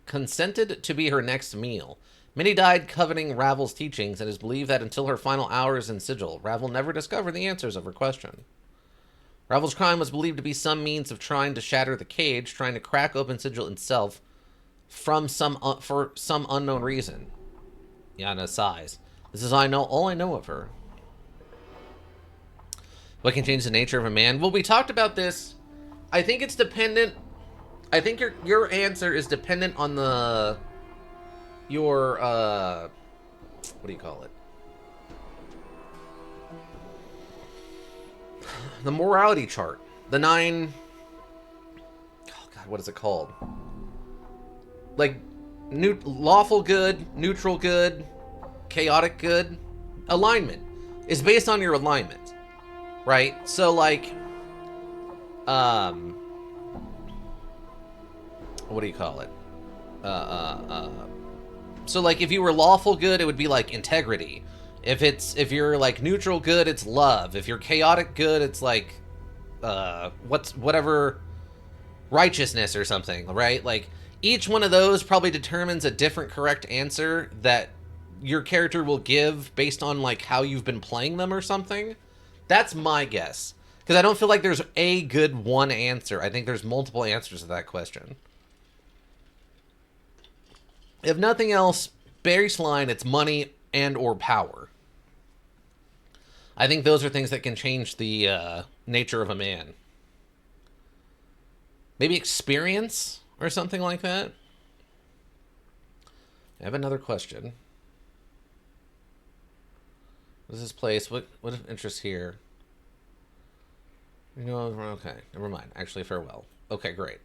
consented to be her next meal. Many died coveting Ravel's teachings, and it is believed that until her final hours in Sigil, Ravel never discovered the answers of her question. Ravel's crime was believed to be some means of trying to shatter the cage, trying to crack open Sigil itself for some unknown reason. Yana sighs. This is all I know of her. What can change the nature of a man? Well, we talked about this. I think it's dependent. I think your answer is dependent on your what do you call it? The morality chart. The 9... Oh god, what is it called? Like lawful good, neutral good, chaotic good. Alignment is based on your alignment, right? So like what do you call it? So like if you were lawful good, it would be like integrity. If you're like neutral good, it's love. If you're chaotic good, it's like whatever, righteousness or something, right? Like each one of those probably determines a different correct answer that your character will give based on like how you've been playing them or something. That's my guess. Because I don't feel like there's a good one answer. I think there's multiple answers to that question. If nothing else, baseline, it's money and or power. I think those are things that can change the nature of a man. Maybe experience or something like that. I have another question. What is this place? What interests here? You know, okay, never mind. Actually, farewell. Okay, great.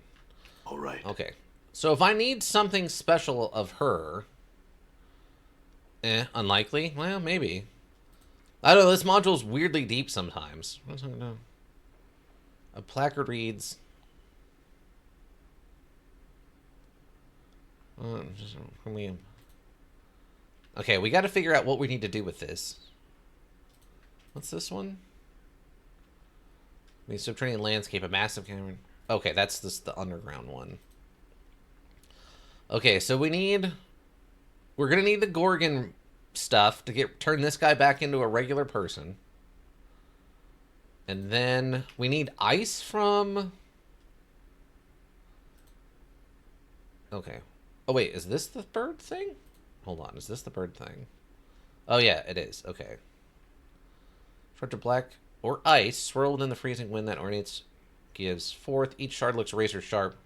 All right. Okay. So if I need something special of her... unlikely? Well, maybe. I don't know, this module's weirdly deep sometimes. What's I know? A placard reads... Okay, we gotta figure out what we need to do with this. What's this one? I mean, subterranean landscape, a massive cavern. Okay, that's the underground one. Okay, so we're gonna need the Gorgon stuff to turn this guy back into a regular person. And then we need ice from... Okay. Oh wait, is this the bird thing? Hold on, is this the bird thing? Oh yeah, it is. Okay. Shard to black or ice, swirled in the freezing wind that ornates gives forth. Each shard looks razor sharp.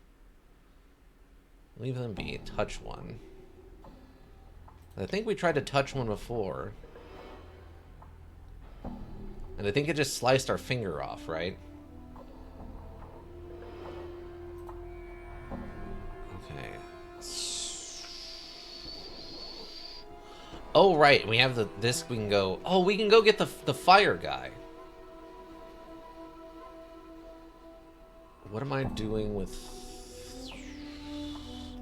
Leave them be. Touch one. I think we tried to touch one before. And I think it just sliced our finger off, right? Okay. Oh, right. We have the this. We can go. Oh, we can go get the fire guy. What am I doing with?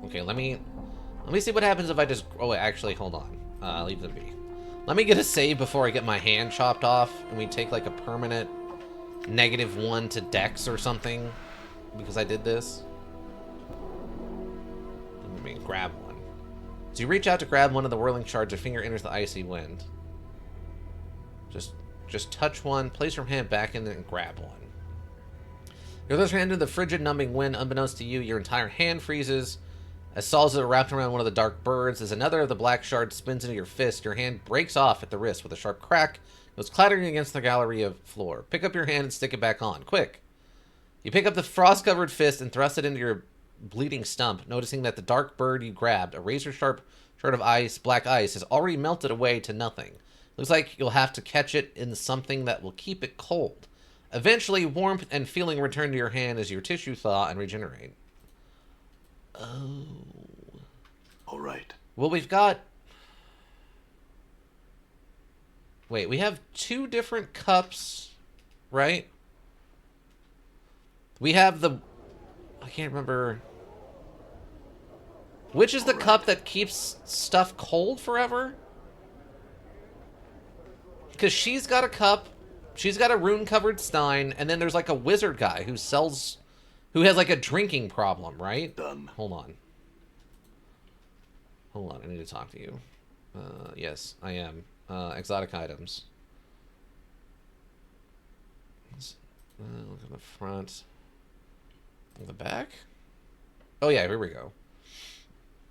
Okay, let me see what happens if I just. Oh, wait, actually, hold on. Leave them be. Let me get a save before I get my hand chopped off, and we take like a permanent -1 to Dex or something because I did this. Let me grab one. So you reach out to grab one of the whirling shards. Your finger enters the icy wind. Just touch one, place your hand back in it, and grab one. You throw your hand into the frigid, numbing wind. Unbeknownst to you, your entire hand freezes. As saws are wrapped around one of the dark birds, as another of the black shards spins into your fist, your hand breaks off at the wrist with a sharp crack. It goes clattering against the gallery of floor. Pick up your hand and stick it back on. Quick! You pick up the frost-covered fist and thrust it into your bleeding stump, noticing that the dark bird you grabbed, a razor-sharp shard of ice, black ice, has already melted away to nothing. Looks like you'll have to catch it in something that will keep it cold. Eventually, warmth and feeling return to your hand as your tissue thaw and regenerate. Oh. All right. Well, we've got... Wait, we have 2 different cups, right? We have the... I can't remember... Which is the cup that keeps stuff cold forever? Because she's got a cup, she's got a rune-covered stein, and then there's like a wizard guy who sells... Who has like a drinking problem, right? Done. Hold on. Hold on, I need to talk to you. Yes, I am. Exotic items. Look at the front. The back? Oh yeah, here we go.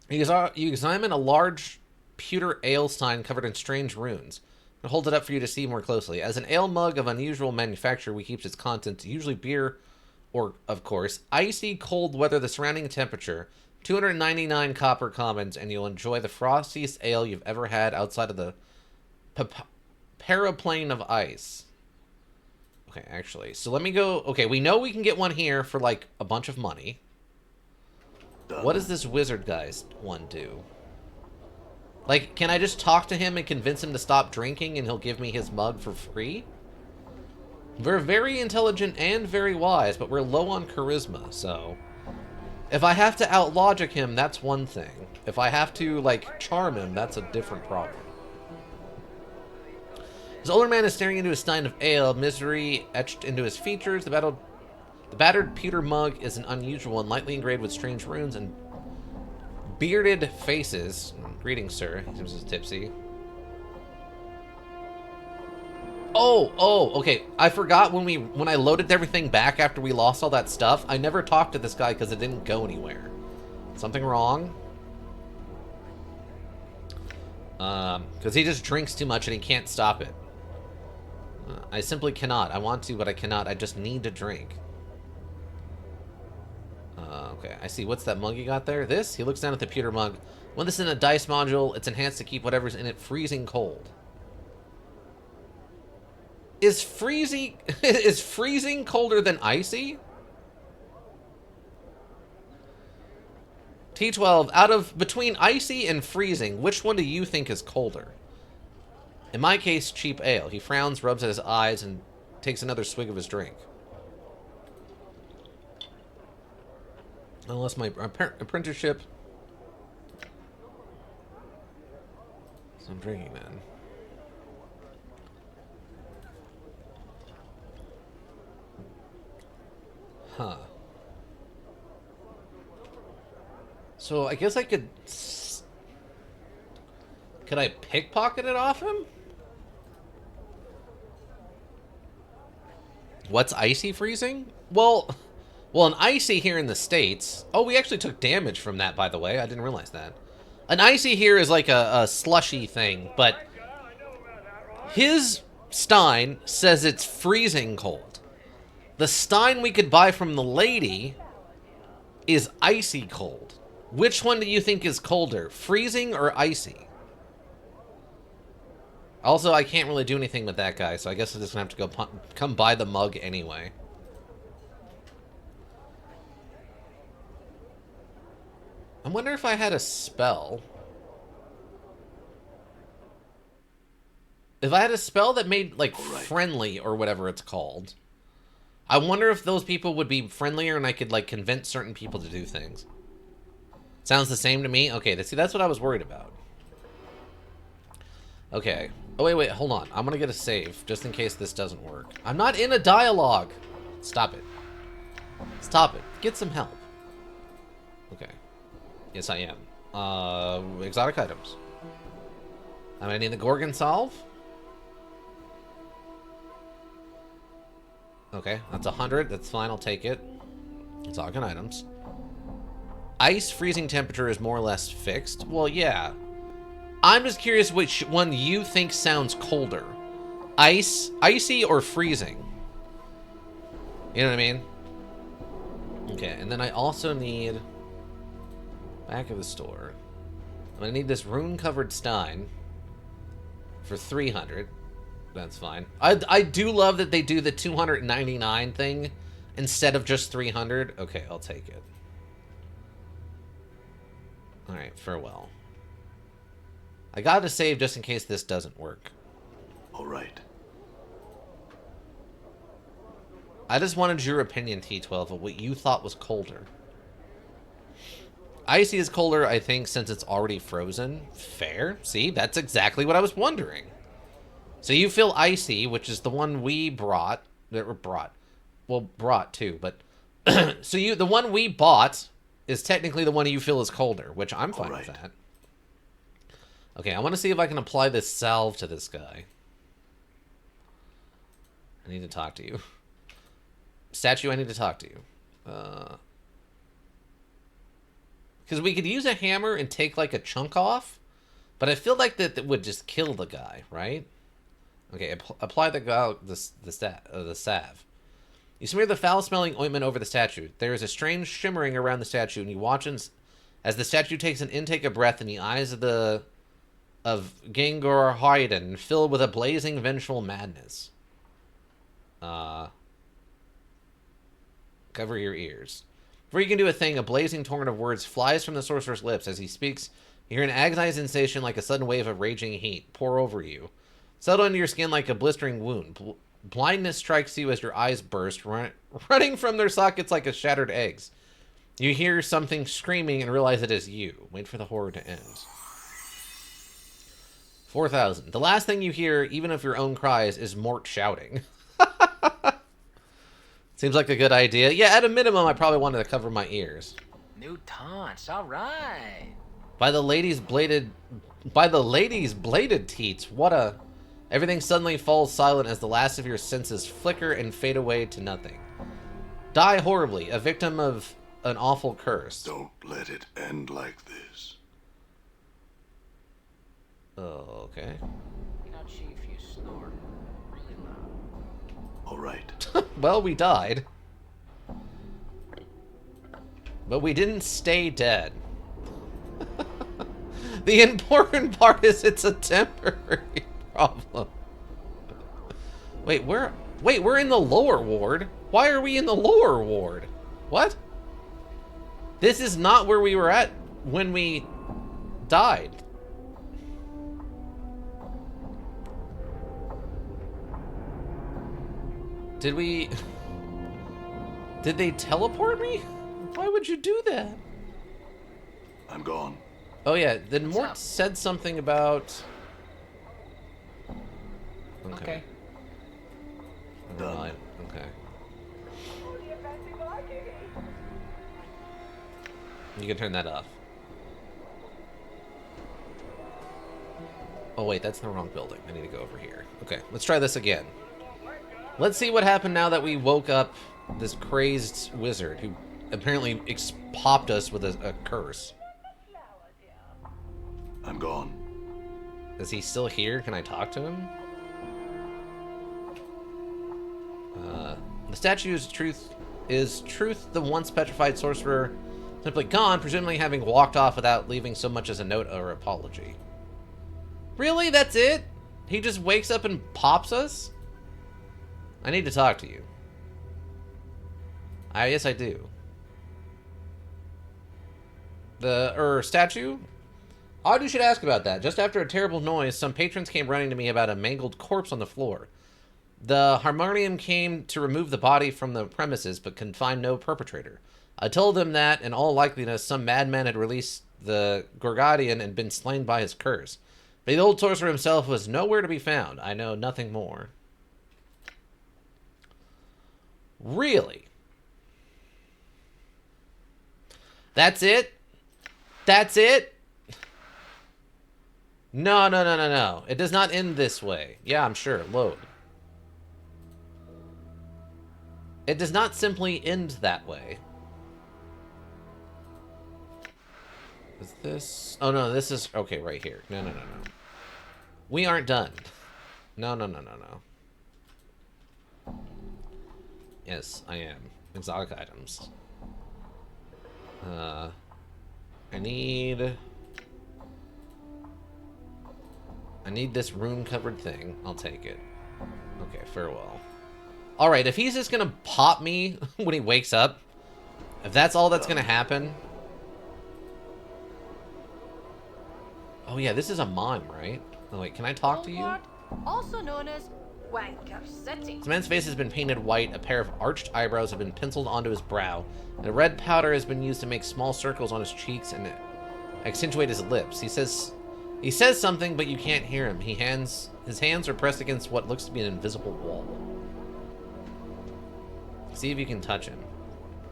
You examine a large pewter ale stein covered in strange runes. It holds it up for you to see more closely. As an ale mug of unusual manufacture, we keep its contents, usually beer or, of course, icy cold weather the surrounding temperature. 299 copper commons, and you'll enjoy the frostiest ale you've ever had outside of the paraplane of ice. Okay, actually, so let me go... Okay, we know we can get one here for, like, a bunch of money. Done. What does this wizard guy's one do? Like, can I just talk to him and convince him to stop drinking and he'll give me his mug for free? We're very intelligent and very wise, but we're low on charisma, so... If I have to outlogic him, that's one thing. If I have to, like, charm him, that's a different problem. This older man is staring into a stein of ale, misery etched into his features. The battered pewter mug is an unusual one, lightly engraved with strange runes and bearded faces. Greetings, sir. He seems tipsy. Oh, okay. I forgot when I loaded everything back after we lost all that stuff, I never talked to this guy because it didn't go anywhere. Something wrong? Because he just drinks too much and he can't stop it. I simply cannot. I want to, but I cannot. I just need to drink. Okay, I see. What's that mug you got there? This? He looks down at the pewter mug. When this is in a dice module, it's enhanced to keep whatever's in it freezing cold. Is freezing colder than icy? T12, out of between icy and freezing, which one do you think is colder? In my case, cheap ale. He frowns, rubs at his eyes, and takes another swig of his drink. Unless my apprenticeship. So I'm drinking then. Huh. So I guess I could... Could I pickpocket it off him? What's icy freezing? Well, an icy here in the States... Oh, we actually took damage from that, by the way. I didn't realize that. An icy here is like a slushy thing, but... His stein says it's freezing cold. The stein we could buy from the lady is icy cold. Which one do you think is colder, freezing or icy? Also, I can't really do anything with that guy, so I guess I'm just gonna have to go come buy the mug anyway. I wonder if I had a spell. If I had a spell that made, like, Alright. friendly or whatever it's called, I wonder if those people would be friendlier and I could, like, convince certain people to do things. Sounds the same to me? Okay, see, that's what I was worried about. Okay. Oh, wait, hold on. I'm gonna get a save, just in case this doesn't work. I'm not in a dialogue! Stop it. Stop it. Get some help. Okay. Yes, I am. Exotic items. I'm gonna need the Gorgon Salve. Okay, that's 100. That's fine, I'll take it. Exotic items. Ice freezing temperature is more or less fixed. Well, yeah. I'm just curious which one you think sounds colder. Icy, or freezing? You know what I mean? Okay, and then I also need... Back of the store. I'm gonna need this rune-covered stein for 300. That's fine. I do love that they do the 299 thing instead of just 300. Okay, I'll take it. Alright, farewell. I gotta save just in case this doesn't work. Alright. I just wanted your opinion, T12, of what you thought was colder. Icy is colder, I think, since it's already frozen. Fair. See, that's exactly what I was wondering. So you feel icy, which is the one we brought. Well, brought too, but... so the one we bought is technically the one you feel is colder, which I'm fine with that. Okay, I want to see if I can apply this salve to this guy. I need to talk to you. Statue, I need to talk to you. Because we could use a hammer and take, like, a chunk off, but I feel like that would just kill the guy, right? Okay, apply the salve. You smear the foul-smelling ointment over the statue. There is a strange shimmering around the statue, and you watch as the statue takes an intake of breath, and the eyes of Gengar Haiden filled with a blazing, vengeful madness. Cover your ears. Before you can do a thing, a blazing torrent of words flies from the sorcerer's lips. As he speaks, you hear an agonized sensation like a sudden wave of raging heat pour over you. Settle into your skin like a blistering wound. Blindness strikes you as your eyes burst, running from their sockets like a shattered eggs. You hear something screaming and realize it is you. Wait for the horror to end. 4,000. The last thing you hear, even of your own cries, is Mort shouting. Seems like a good idea. Yeah, at a minimum, I probably wanted to cover my ears. New taunts, all right. By the ladies' bladed teats, what a... Everything suddenly falls silent as the last of your senses flicker and fade away to nothing. Die horribly, a victim of an awful curse. Don't let it end like this. Oh, okay. Now, Chief, you snore really loud. Alright. Well, we died. But we didn't stay dead. The important part is it's a temporary problem. Wait, we're in the lower ward. Why are we in the lower ward? What? This is not where we were at when we died. Did they teleport me? Why would you do that? I'm gone. Oh yeah, then Mort said something about... Okay. Never mind. Okay. You can turn that off. Oh wait, that's the wrong building. I need to go over here. Okay, let's try this again. Let's see what happened now that we woke up this crazed wizard who apparently popped us with a curse. I'm gone. Is he still here? Can I talk to him? The statue is truth, the once petrified sorcerer simply gone, presumably having walked off without leaving so much as a note or apology. Really? That's it? He just wakes up and pops us? I need to talk to you. Yes, I do. The statue? Odd you should ask about that. Just after a terrible noise, some patrons came running to me about a mangled corpse on the floor. The harmonium came to remove the body from the premises, but could find no perpetrator. I told them that, in all likeliness, some madman had released the Gorgodian and been slain by his curse. But the old sorcerer himself was nowhere to be found. I know nothing more. Really? That's it? That's it? No, no, no, no, no. It does not end this way. Yeah, I'm sure. Load. It does not simply end that way. Is this... Oh, no, this is... Okay, right here. No, no, no, no. We aren't done. No, no, no, no, no. Yes, I am. Exotic items. I need this rune-covered thing. I'll take it. Okay, farewell. Alright, if he's just gonna pop me when he wakes up, if that's all that's gonna happen... Oh yeah, this is a mime, right? Oh wait, can I talk to you? Ward, also known as Wanker City. This man's face has been painted white, a pair of arched eyebrows have been penciled onto his brow, and a red powder has been used to make small circles on his cheeks and accentuate his lips. He says something, but you can't hear him. His hands are pressed against what looks to be an invisible wall. See if you can touch him.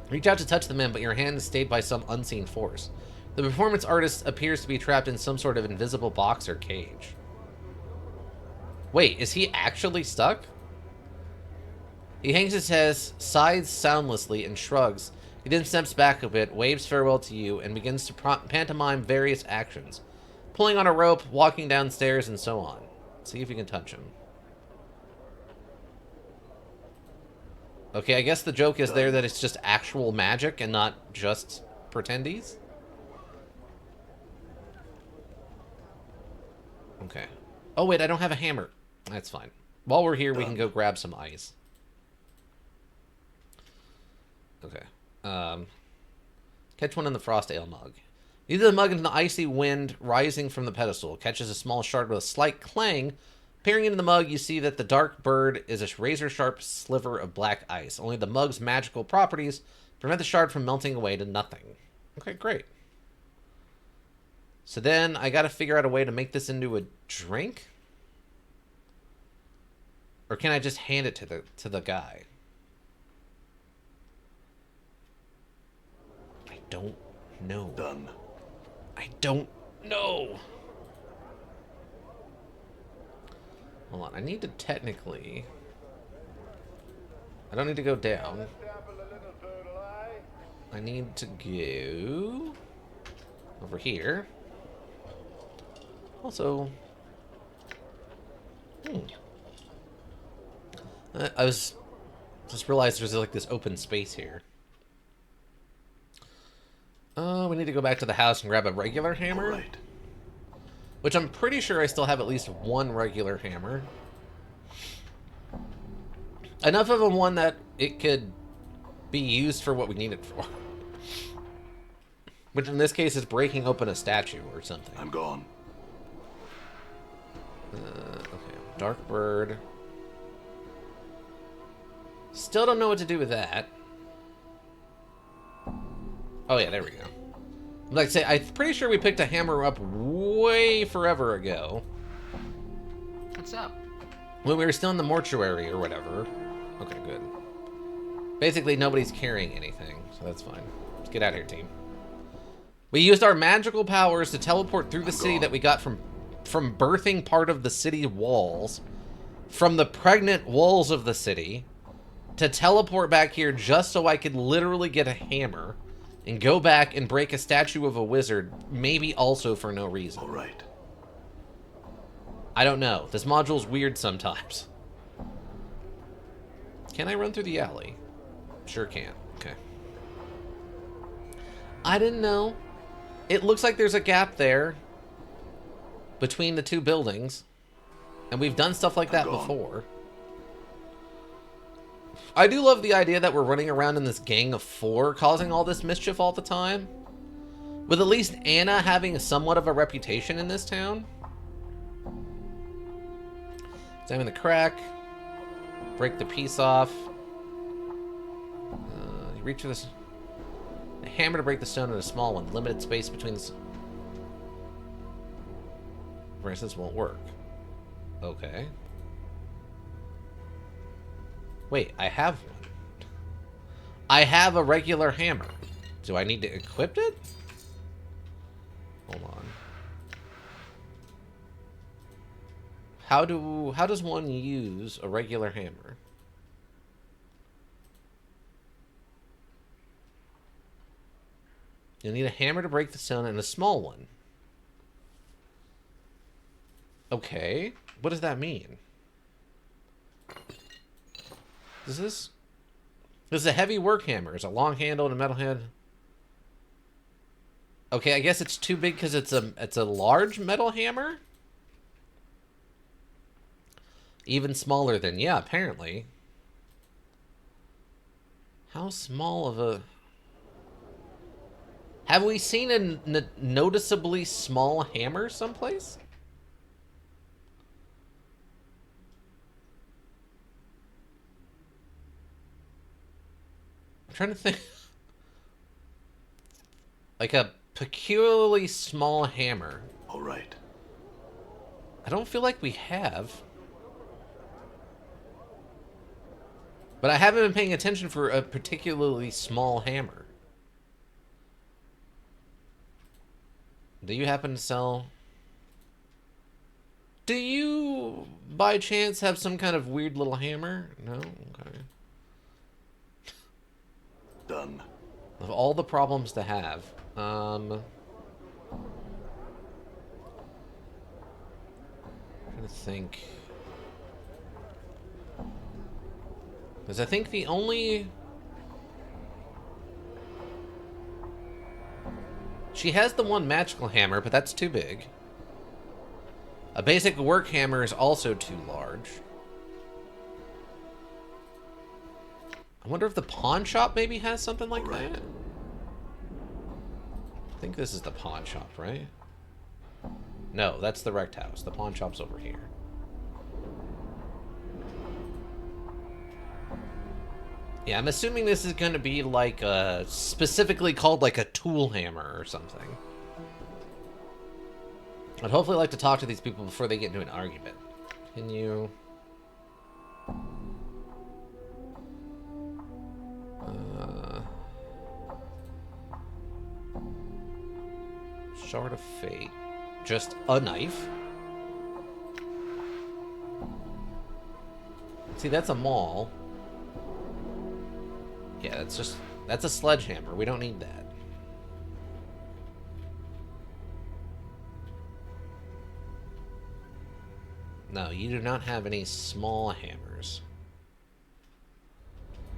Reach out to touch the man, but your hand is stayed by some unseen force. The performance artist appears to be trapped in some sort of invisible box or cage. Wait, is he actually stuck? He hangs his head, sighs soundlessly, and shrugs. He then steps back a bit, waves farewell to you, and begins to pantomime various actions. Pulling on a rope, walking downstairs, and so on. See if you can touch him. Okay, I guess the joke is there that it's just actual magic and not just pretendies. Okay. Oh, wait, I don't have a hammer. That's fine. While we're here, we can go grab some ice. Okay. Catch one in the frost ale mug. Neither the mug into the icy wind rising from the pedestal. Catches a small shard with a slight clang. Peering into the mug, you see that the dark bird is a razor-sharp sliver of black ice. Only the mug's magical properties prevent the shard from melting away to nothing. Okay, great. So then I gotta figure out a way to make this into a drink? Or can I just hand it to the guy? I don't know. Done. I don't know. Hold on, I need to technically... I don't need to go down. I need to go... over here. Also... I just realized there's like this open space here. We need to go back to the house and grab a regular hammer. Right. Which I'm pretty sure I still have at least one regular hammer. Enough of a one that it could be used for what we need it for. Which in this case is breaking open a statue or something. I'm gone. Okay, dark bird. Still don't know what to do with that. Oh yeah, there we go. Like I say, I'm pretty sure we picked a hammer up way forever ago. What's up? When we were still in the mortuary or whatever. Okay, good. Basically, nobody's carrying anything, so that's fine. Let's get out of here, team. We used our magical powers to teleport through the city that we got from birthing part of the city walls, from the pregnant walls of the city, to teleport back here just so I could literally get a hammer and go back and break a statue of a wizard, maybe also for no reason. All right. I don't know. This module's weird sometimes. Can I run through the alley? Sure can. Okay. I didn't know. It looks like there's a gap there between the two buildings. And we've done stuff like that before. I do love the idea that we're running around in this gang of 4 causing all this mischief all the time. With at least Anna having somewhat of a reputation in this town. Examine the crack. Break the piece off. You reach for this. A hammer to break the stone in a small one. Limited space between the... For instance, won't work. Okay. Wait, I have one. I have a regular hammer. Do I need to equip it? Hold on. How does one use a regular hammer? You'll need a hammer to break the stone and a small one. Okay. What does that mean? This is a heavy work hammer. It's a long handle and a metal head. Okay, I guess it's too big because it's a large metal hammer? Even smaller than, yeah, apparently. How small of a... Have we seen a noticeably small hammer someplace? I'm trying to think. Like a peculiarly small hammer. All right. I don't feel like we have. But I haven't been paying attention for a particularly small hammer. Do you happen to sell... Do you, by chance, have some kind of weird little hammer? No? Okay. Done. Of all the problems to have, trying to think. Because I think the only... She has the one magical hammer, but that's too big. A basic work hammer is also too large. I wonder if the pawn shop maybe has something like Right. that? I think this is the pawn shop, right? No, that's the wrecked house. The pawn shop's over here. Yeah, I'm assuming this is going to be like specifically called like a tool hammer or something. I'd hopefully like to talk to these people before they get into an argument. Can you... Shard of Fate. Just a knife? See, that's a maul. Yeah, that's a sledgehammer. We don't need that. No, you do not have any small hammers.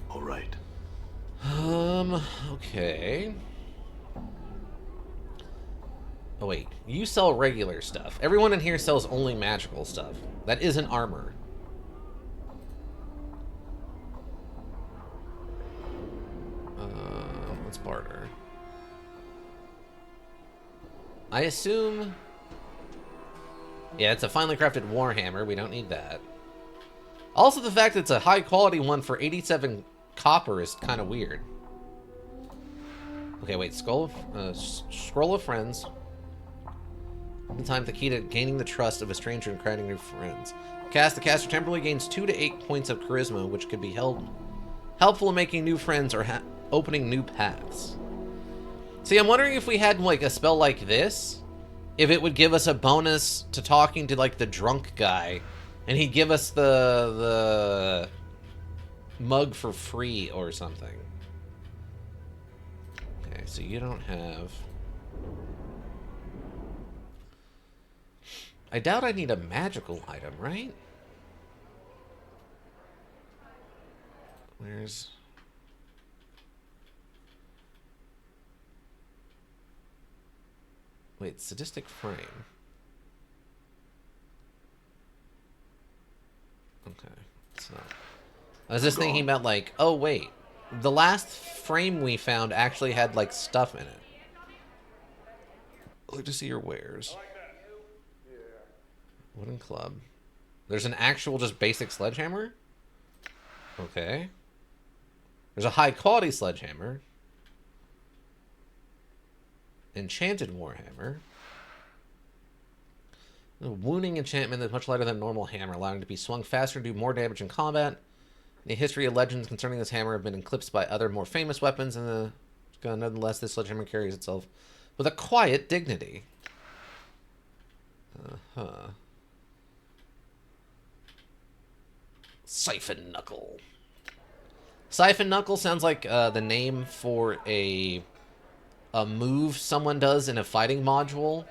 All right. Okay. Oh, wait. You sell regular stuff. Everyone in here sells only magical stuff. That isn't armor. Let's barter. I assume... Yeah, it's a finely crafted warhammer. We don't need that. Also, the fact that it's a high-quality one for 87 copper is kind of weird. Okay, wait. Scroll of Friends. Sometimes the key to gaining the trust of a stranger and creating new friends. The caster temporarily gains 2 to 8 points of charisma, which could be helpful in making new friends or opening new paths. See, I'm wondering if we had like a spell like this, if it would give us a bonus to talking to like the drunk guy, and he'd give us the mug for free or something. Okay, so you don't have... I doubt I need a magical item, right? Where's... Wait, sadistic frame. Okay, it's not... I was just thinking about like, oh wait, the last frame we found actually had like stuff in it. I'd like to see your wares. Wooden club. There's an actual just basic sledgehammer? Okay. There's a high quality sledgehammer. Enchanted warhammer. A wounding enchantment that's much lighter than a normal hammer, allowing it to be swung faster and do more damage in combat. The history of legends concerning this hammer have been eclipsed by other more famous weapons, and nonetheless, this sledgehammer carries itself with a quiet dignity. Siphon Knuckle. Siphon Knuckle sounds like the name for a move someone does in a fighting module.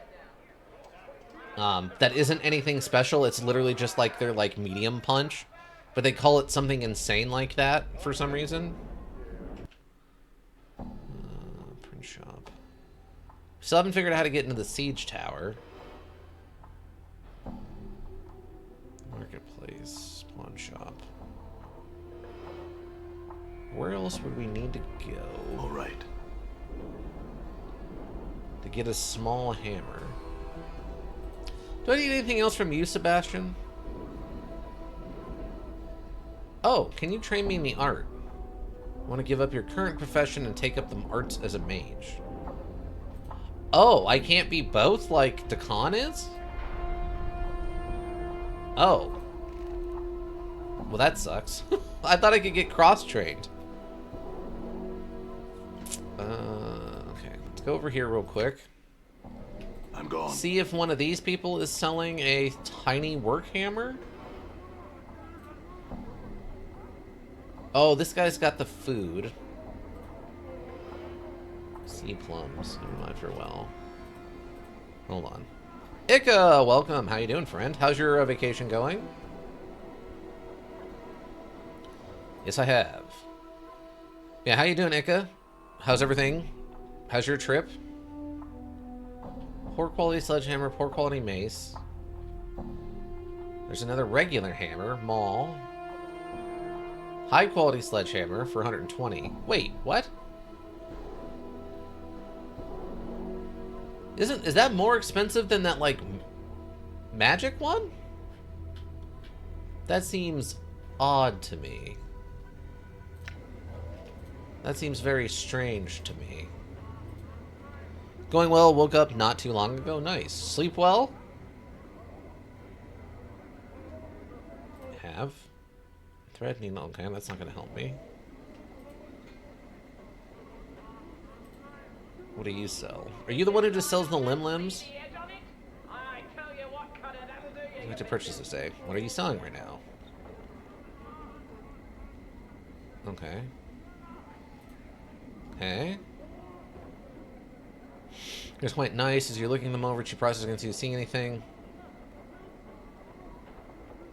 That isn't anything special. It's literally just like their like medium punch, but they call it something insane like that for some reason. Print shop. Still haven't figured out how to get into the siege tower. Marketplace, pawn shop. Where else would we need to go? All right. To get a small hammer. Do I need anything else from you, Sebastian? Oh, can you train me in the art? Want to give up your current profession and take up the arts as a mage? Oh, I can't be both like Dakan is? Oh. Well, that sucks. I thought I could get cross-trained. Okay, let's go over here real quick. I'm gone. See if one of these people is selling a tiny work hammer. Oh, this guy's got the food. Sea plums. Never mind for well. Hold on. Ika, welcome. How you doing, friend? How's your vacation going? Yes, I have. Yeah, how you doing, Ika? How's everything? How's your trip? Poor quality sledgehammer, poor quality mace. There's another regular hammer, maul. High quality sledgehammer for 120. Wait, what? Is that more expensive than that, like, magic one? That seems odd to me. That seems very strange to me. Going well, woke up not too long ago. Nice. Sleep well? Have. Thread needle. Okay, that's not going to help me. What do you sell? Are you the one who just sells the limbs? You have to purchase this day. What are you selling right now? Okay. Okay. It's quite nice. As you're looking them over, she processes into seeing anything.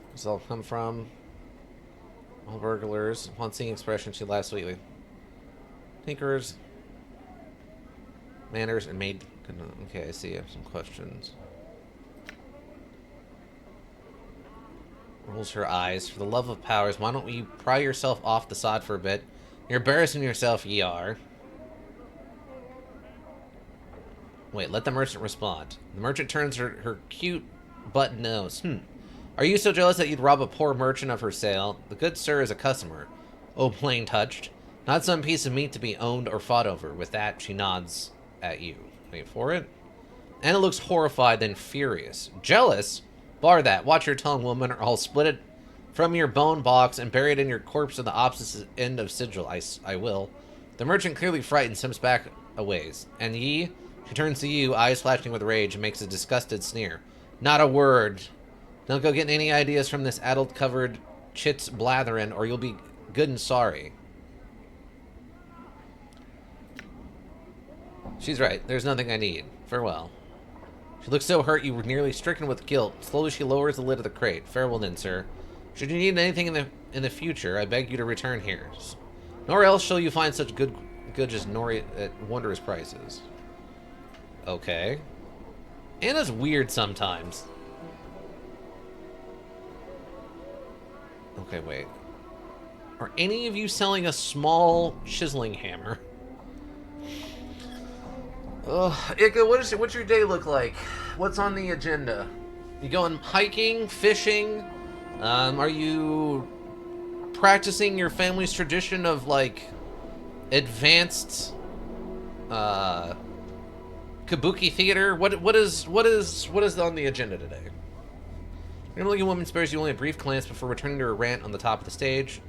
Where's it all come from? All burglars. Upon seeing expression, she laughs sweetly. Tinkerers. Manners and maid. Okay, I see. I have some questions. Rolls her eyes. For the love of powers, why don't you pry yourself off the sod for a bit? You're embarrassing yourself, ye are. Wait, let the merchant respond. The merchant turns her cute button nose. Are you so jealous that you'd rob a poor merchant of her sale? The good sir is a customer. Oh, plain touched. Not some piece of meat to be owned or fought over. With that, she nods at you. Wait for it. Anna looks horrified, then furious. Jealous? Bar that. Watch your tongue, woman, or I'll split it from your bone box and bury it in your corpse on the opposite end of Sigil. I will. The merchant, clearly frightened, steps back a ways. And ye? She turns to you, eyes flashing with rage, and makes a disgusted sneer. Not a word. Don't go getting any ideas from this addled-covered chit's blathering, or you'll be good and sorry. She's right. There's nothing I need. Farewell. She looks so hurt you were nearly stricken with guilt. Slowly she lowers the lid of the crate. Farewell then, sir. Should you need anything in the future, I beg you to return here. Nor else shall you find such goods as Nori at wondrous prices. Okay. Anna's weird sometimes. Okay, wait. Are any of you selling a small chiseling hammer? Ika, what's your day look like? What's on the agenda? You going hiking, fishing? Are you practicing your family's tradition of like advanced kabuki theater? What is on the agenda today? Normally, a woman spares you only a brief glance before returning to her rant on the top of the stage.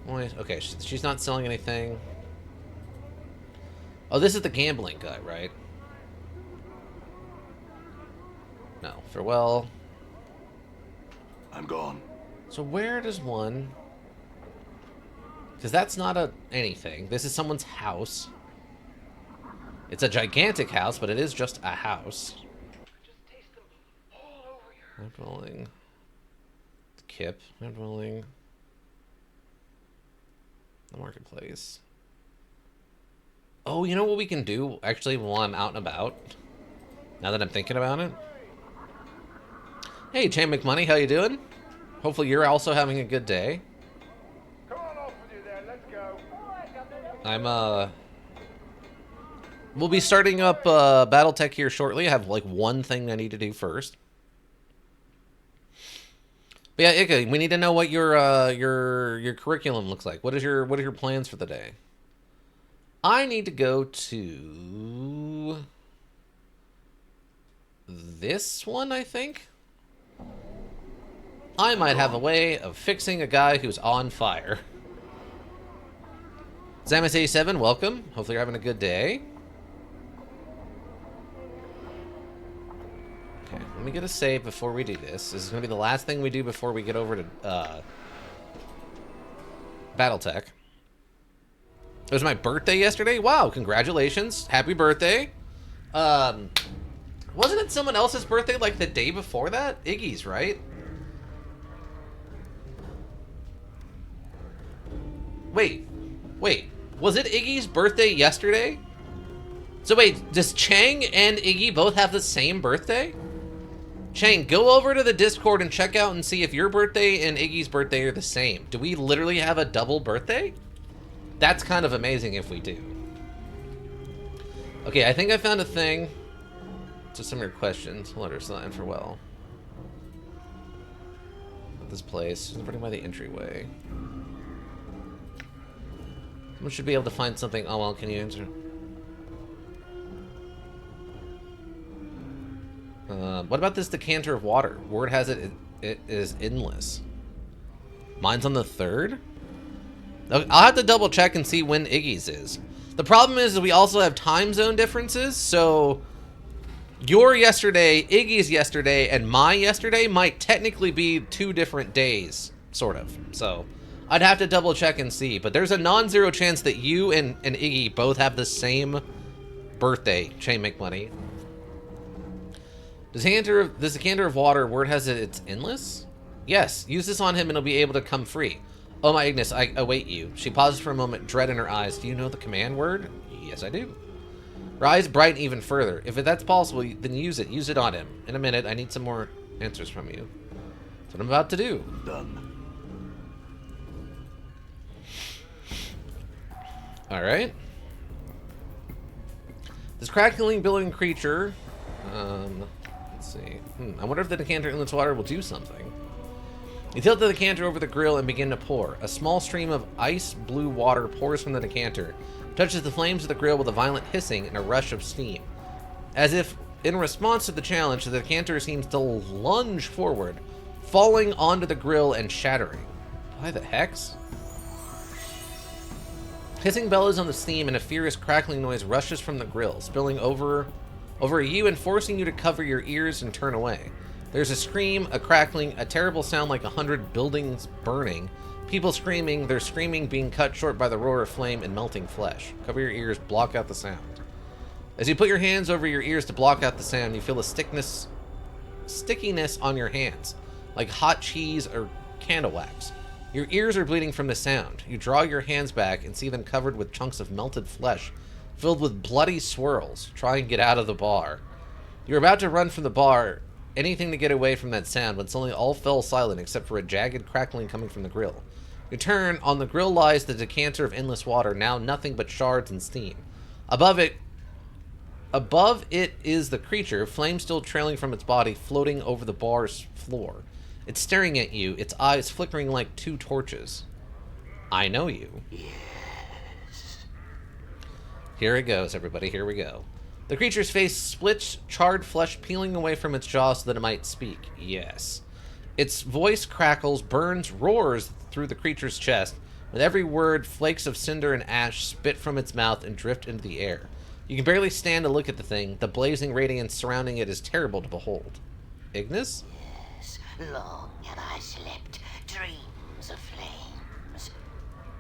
Okay, she's not selling anything. Oh, this is the gambling guy, right? No, farewell. I'm gone. So where does one... Because that's not a anything. This is someone's house. It's a gigantic house, but it is just a house. I'm rolling. Kip. I'm rolling. The marketplace. Oh, you know what we can do, actually, while I'm out and about? Now that I'm thinking about it? Hey, Chain McMoney, how you doing? Hopefully you're also having a good day. Come on off with you then, let's go. I'm, we'll be starting up, Battletech here shortly. I have, like, one thing I need to do first. But yeah, Ika, we need to know what your curriculum looks like. What are your plans for the day? I need to go to this one, I think. I might have a way of fixing a guy who's on fire. Zamus87, welcome. Hopefully you're having a good day. Okay, let me get a save before we do this. This is going to be the last thing we do before we get over to Battletech. It was my birthday yesterday. Wow, congratulations. Happy birthday. Wasn't it someone else's birthday like the day before that? Iggy's, right? Wait. Was it Iggy's birthday yesterday? So wait, does Chang and Iggy both have the same birthday? Chang, go over to the Discord and check out and see if your birthday and Iggy's birthday are the same. Do we literally have a double birthday? That's kind of amazing if we do. Okay, I think I found a thing. To some of your questions. Letter sign for well. This place is running by the entryway. Someone should be able to find something. Oh well, can you answer? What about this decanter of water? Word has it is endless. Mine's on the 3rd? I'll have to double check and see when Iggy's is. The problem is that we also have time zone differences, so your yesterday, Iggy's yesterday, and my yesterday might technically be 2 different days, sort of. So I'd have to double check and see, but there's a non-zero chance that you and Iggy both have the same birthday, Chain McMoney. This decanter of water, word has it, it's endless? Yes, use this on him and he'll be able to come free. Oh my Ignis, I await you. She pauses for a moment, dread in her eyes. Do you know the command word? Yes, I do. Her eyes brighten even further. If that's possible, then use it. Use it on him. In a minute, I need some more answers from you. That's what I'm about to do. Done. Alright. This crackling, billowing creature... let's see. I wonder if the decanter in this water will do something. You tilt the decanter over the grill and begin to pour. A small stream of ice blue water pours from the decanter, touches the flames of the grill with a violent hissing and a rush of steam. As if in response to the challenge, the decanter seems to lunge forward, falling onto the grill and shattering. Why the hex? Hissing bellows on the steam and a furious crackling noise rushes from the grill, spilling over you and forcing you to cover your ears and turn away. There's a scream, a crackling, a terrible sound like 100 buildings burning. People screaming, their screaming being cut short by the roar of flame and melting flesh. Cover your ears, block out the sound. As you put your hands over your ears to block out the sound, you feel a stickiness on your hands, like hot cheese or candle wax. Your ears are bleeding from the sound. You draw your hands back and see them covered with chunks of melted flesh, filled with bloody swirls. Try and get out of the bar. You're about to run from the bar, anything to get away from that sound, when suddenly all fell silent except for a jagged crackling coming from the grill. You turn, on the grill lies the decanter of endless water, now nothing but shards and steam. Above it, Above it is the creature, flame still trailing from its body, floating over the bar's floor. It's staring at you, its eyes flickering like two torches. I know you. Yes. Here it goes, everybody. Here we go. The creature's face splits, charred flesh peeling away from its jaw so that it might speak. Yes. Its voice crackles, burns, roars through the creature's chest. With every word, flakes of cinder and ash spit from its mouth and drift into the air. You can barely stand to look at the thing. The blazing radiance surrounding it is terrible to behold. Ignis? Yes. Long have I slept dreams of flames.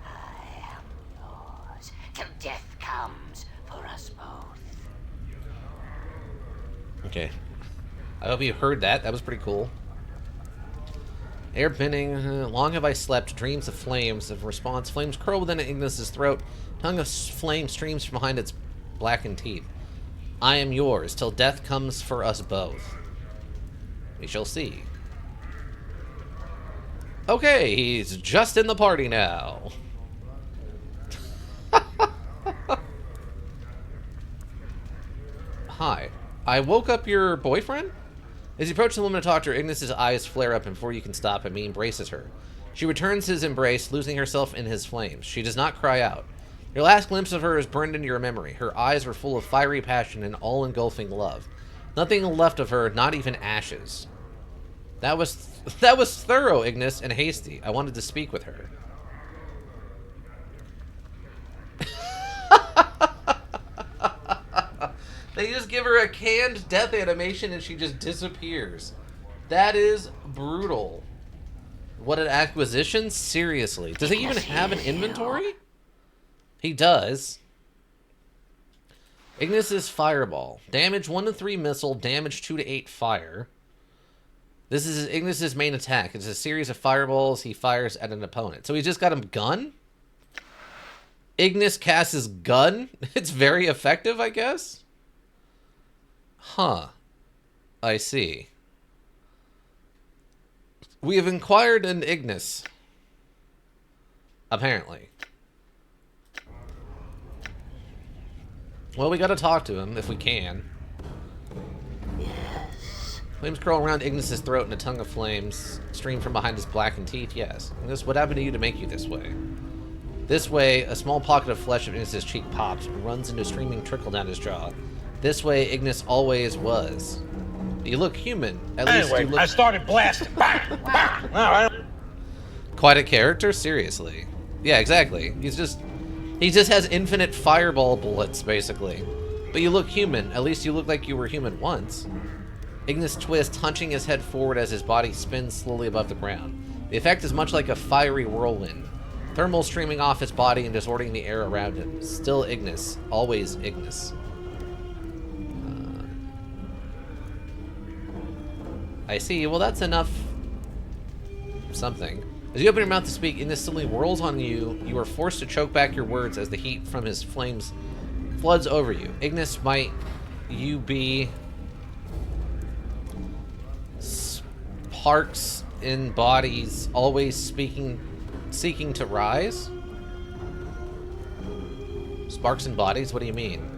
I am yours till death comes for us both. Okay. I hope you heard that. That was pretty cool. Air bending. Long have I slept. Dreams of flames. Of response. Flames curl within Ignis's throat. Tongue of flame streams from behind its blackened teeth. I am yours till death comes for us both. We shall see. Okay, he's just in the party now. Hi. I woke up your boyfriend? As you approach the woman to talk to her, Ignis's eyes flare up, and before you can stop him, he embraces her. She returns his embrace, losing herself in his flames. She does not cry out. Your last glimpse of her is burned into your memory. Her eyes were full of fiery passion and all-engulfing love. Nothing left of her, not even ashes. That was thorough, Ignis, and hasty. I wanted to speak with her. They just give her a canned death animation and she just disappears. That is brutal. What an acquisition? Seriously. Does he even have an inventory? He does. Ignis's Fireball. Damage 1 to 3 missile, damage 2 to 8 fire. This is Ignis's main attack. It's a series of fireballs he fires at an opponent. So he's just got him gun? Ignis casts his gun? It's very effective, I guess? Huh. I see. We have inquired in Ignis. Apparently. Well, we gotta talk to him, if we can. Yes. Flames curl around Ignis's throat and a tongue of flames stream from behind his blackened teeth. Yes. Ignis, what happened to you to make you this way? This way, a small pocket of flesh of Ignis's cheek pops and runs into a streaming trickle down his jaw. This way, Ignis always was. You look human. At least Anyway, you look... I started blasting. Bang! Bang! All right. Quite a character? Seriously. Yeah, exactly. He just has infinite fireball bullets, basically. But you look human. At least you look like you were human once. Ignis twists, hunching his head forward as his body spins slowly above the ground. The effect is much like a fiery whirlwind. Thermal streaming off his body and distorting the air around him. Still Ignis. Always Ignis. I see. Well, that's enough something. As you open your mouth to speak, Ignis suddenly whirls on you. You are forced to choke back your words as the heat from his flames floods over you. Ignis, might you be sparks in bodies, always seeking to rise? Sparks in bodies? What do you mean?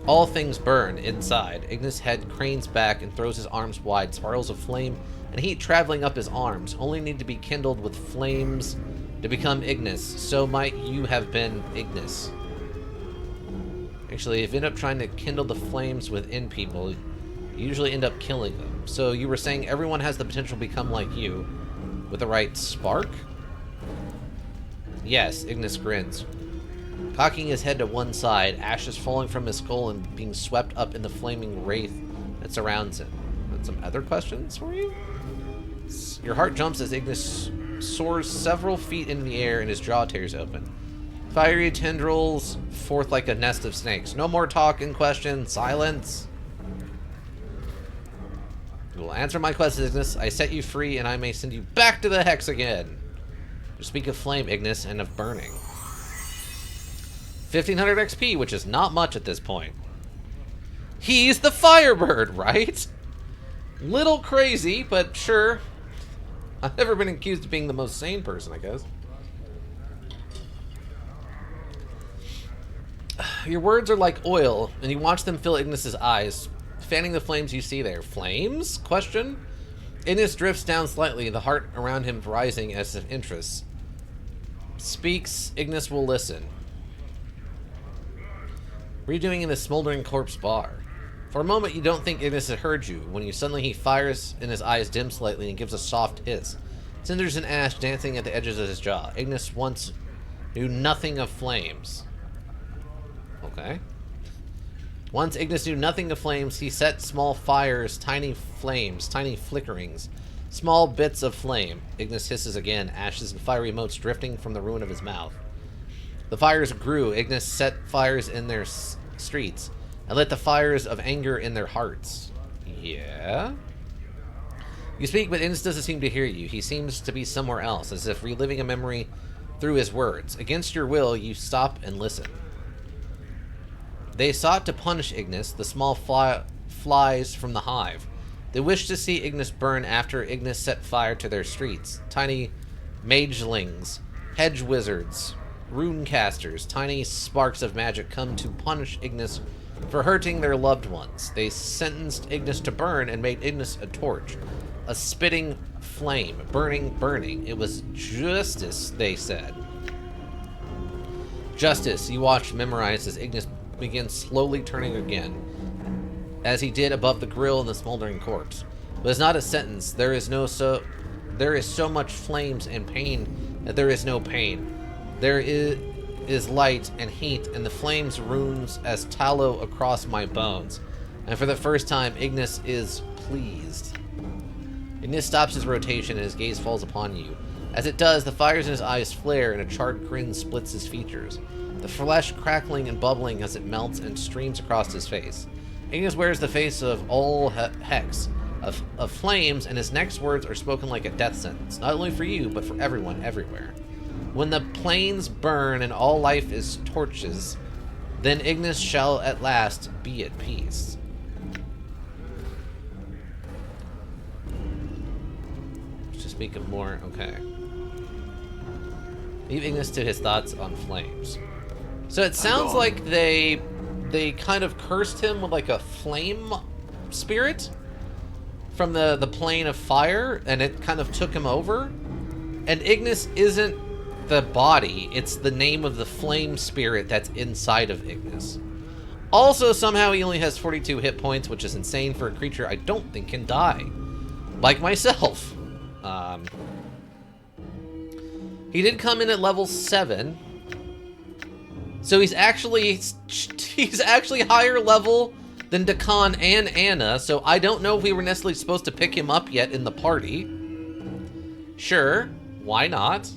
All things burn inside. Ignis' head cranes back and throws his arms wide, spirals of flame and heat traveling up his arms, only need to be kindled with flames to become Ignis. So might you have been Ignis. Actually, if you end up trying to kindle the flames within people, you usually end up killing them. So you were saying everyone has the potential to become like you, with the right spark? Yes, Ignis grins. Cocking his head to one side, ashes falling from his skull and being swept up in the flaming wraith that surrounds him. And some other questions for you? Your heart jumps as Ignis soars several feet into the air and his jaw tears open. Fiery tendrils forth like a nest of snakes. No more talk and question. Silence. You will answer my questions, Ignis. I set you free and I may send you back to the Hex again. You speak of flame, Ignis, and of burning. 1500 XP, which is not much at this point. He's the Firebird, right? Little crazy, but sure. I've never been accused of being the most sane person, I guess. Your words are like oil, and you watch them fill Ignis's eyes, fanning the flames you see there. Flames? Question. Ignis drifts down slightly, the heart around him rising as if interest. Speaks, Ignis will listen. What are you doing in this smoldering corpse bar? For a moment, you don't think Ignis had heard you, when suddenly he fires and his eyes dim slightly and gives a soft hiss. Cinders and ash dancing at the edges of his jaw. Ignis once knew nothing of flames. Okay. Once Ignis knew nothing of flames, he set small fires, tiny flames, tiny flickerings, small bits of flame. Ignis hisses again, ashes and fiery motes drifting from the ruin of his mouth. The fires grew. Ignis set fires in their streets, and lit the fires of anger in their hearts. Yeah? You speak, but Ignis doesn't seem to hear you. He seems to be somewhere else, as if reliving a memory through his words. Against your will, you stop and listen. They sought to punish Ignis, the small flies from the hive. They wished to see Ignis burn after Ignis set fire to their streets. Tiny magelings, hedge wizards, rune casters, tiny sparks of magic come to punish Ignis for hurting their loved ones. They sentenced Ignis to burn and made Ignis a torch. A spitting flame, burning. It was justice, they said. Justice, you watched memorized as Ignis begins slowly turning again, as he did above the grill in the smoldering corpse. But it's not a sentence. There is so much flames and pain that there is no pain. There is light and heat, and the flames runes as tallow across my bones. And for the first time, Ignis is pleased. Ignis stops his rotation and his gaze falls upon you. As it does, the fires in his eyes flare and a charred grin splits his features. The flesh crackling and bubbling as it melts and streams across his face. Ignis wears the face of all hex, of flames, and his next words are spoken like a death sentence, not only for you, but for everyone, everywhere. When the plains burn and all life is torches, then Ignis shall at last be at peace. To speak of more, okay. Leave Ignis to his thoughts on flames. So it sounds like they kind of cursed him with like a flame spirit from the plane of fire, and it kind of took him over. And Ignis isn't the body, it's the name of the flame spirit that's inside of Ignis. Also, somehow he only has 42 hit points, which is insane for a creature I don't think can die. Like myself. He did come in at level 7. So he's actually higher level than Dakan and Anna, so I don't know if we were necessarily supposed to pick him up yet in the party. Sure, why not?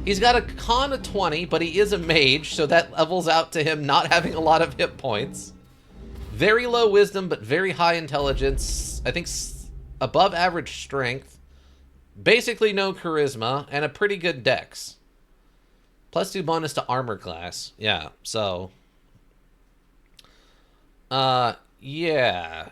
He's got a con of 20, but he is a mage, so that levels out to him not having a lot of hit points. Very low wisdom, but very high intelligence. I think above average strength. Basically no charisma, and a pretty good dex. +2 bonus to armor class. Yeah, so... yeah.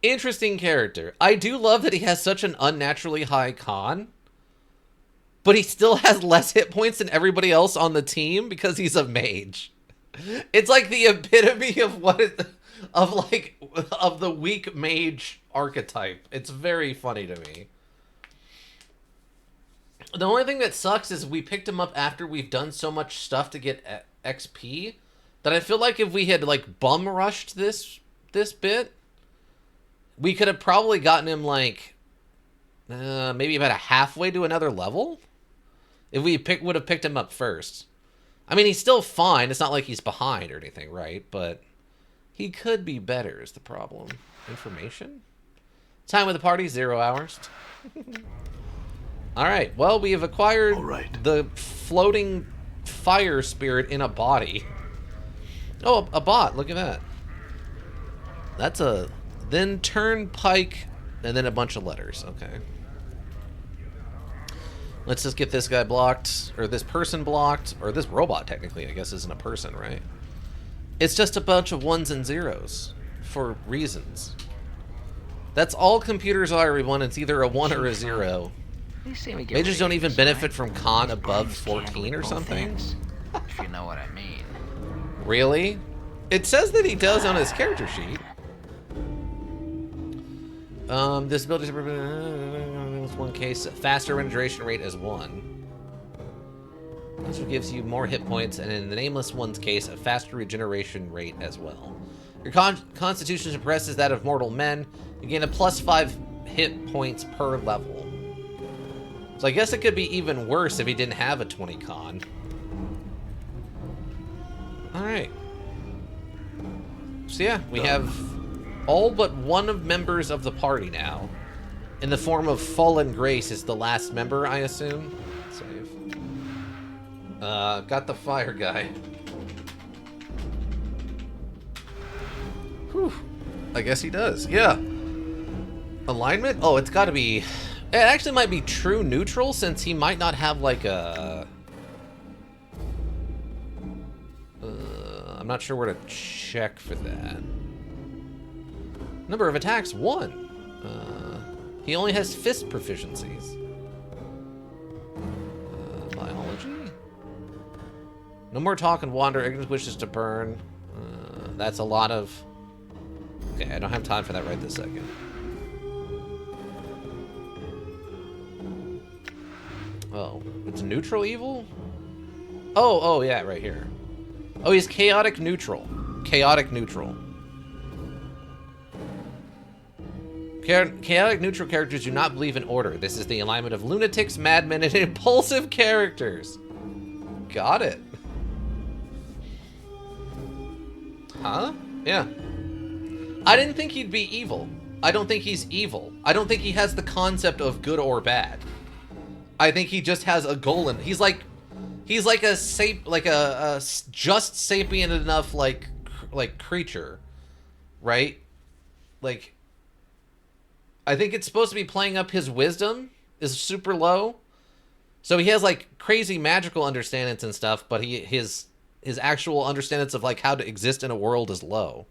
Interesting character. I do love that he has such an unnaturally high con, but he still has less hit points than everybody else on the team because he's a mage. It's like the epitome of of the weak mage archetype. It's very funny to me. The only thing that sucks is we picked him up after we've done so much stuff to get XP that I feel like if we had like bum rushed this bit, we could have probably gotten him like maybe about a halfway to another level if we would have picked him up first. I mean, he's still fine. It's not like he's behind or anything, right? But he could be better is the problem. Information? Time with the party, 0 hours. Alright, well, we have acquired the floating fire spirit in a body. Oh, a bot, look at that. That's a... Then turnpike, and then a bunch of letters, okay. Let's just get this guy blocked, or this person blocked, or this robot, technically, I guess, isn't a person, right? It's just a bunch of 1s and 0s, for reasons. That's all computers are, everyone. It's either a 1 or a 0. They just don't even benefit from con above 14 or something. If you know what I mean. Really? It says that he does on his character sheet. This ability is one case. Faster regeneration rate as 1. This gives you more hit points, and in the nameless one's case, a faster regeneration rate as well. Your constitution suppresses that of mortal men. You gain a +5 hit points per level. So I guess it could be even worse if he didn't have a 20 con. Alright. So yeah, we have all but one of members of the party now. In the form of Fallen Grace is the last member, I assume. Save. Got the fire guy. Whew. I guess he does, yeah. Alignment? Oh, it's gotta be... It actually might be true neutral, since he might not have, like, a... I'm not sure where to check for that. Number of attacks, 1. He only has fist proficiencies. Biology? No more talk and wander. Ignorance wishes to burn. That's a lot of... Okay, I don't have time for that right this second. Oh, it's neutral evil? Oh, yeah, right here. Oh, he's chaotic neutral. Chaotic neutral. Chaotic neutral characters do not believe in order. This is the alignment of lunatics, madmen, and impulsive characters. Got it. Huh? Yeah. I didn't think he'd be evil. I don't think he's evil. I don't think he has the concept of good or bad. I think he just has a goal in... He's like a just sapient enough like creature, right? Like, I think it's supposed to be playing up his wisdom is super low, so he has like crazy magical understandings and stuff, but his actual understandings of like how to exist in a world is low.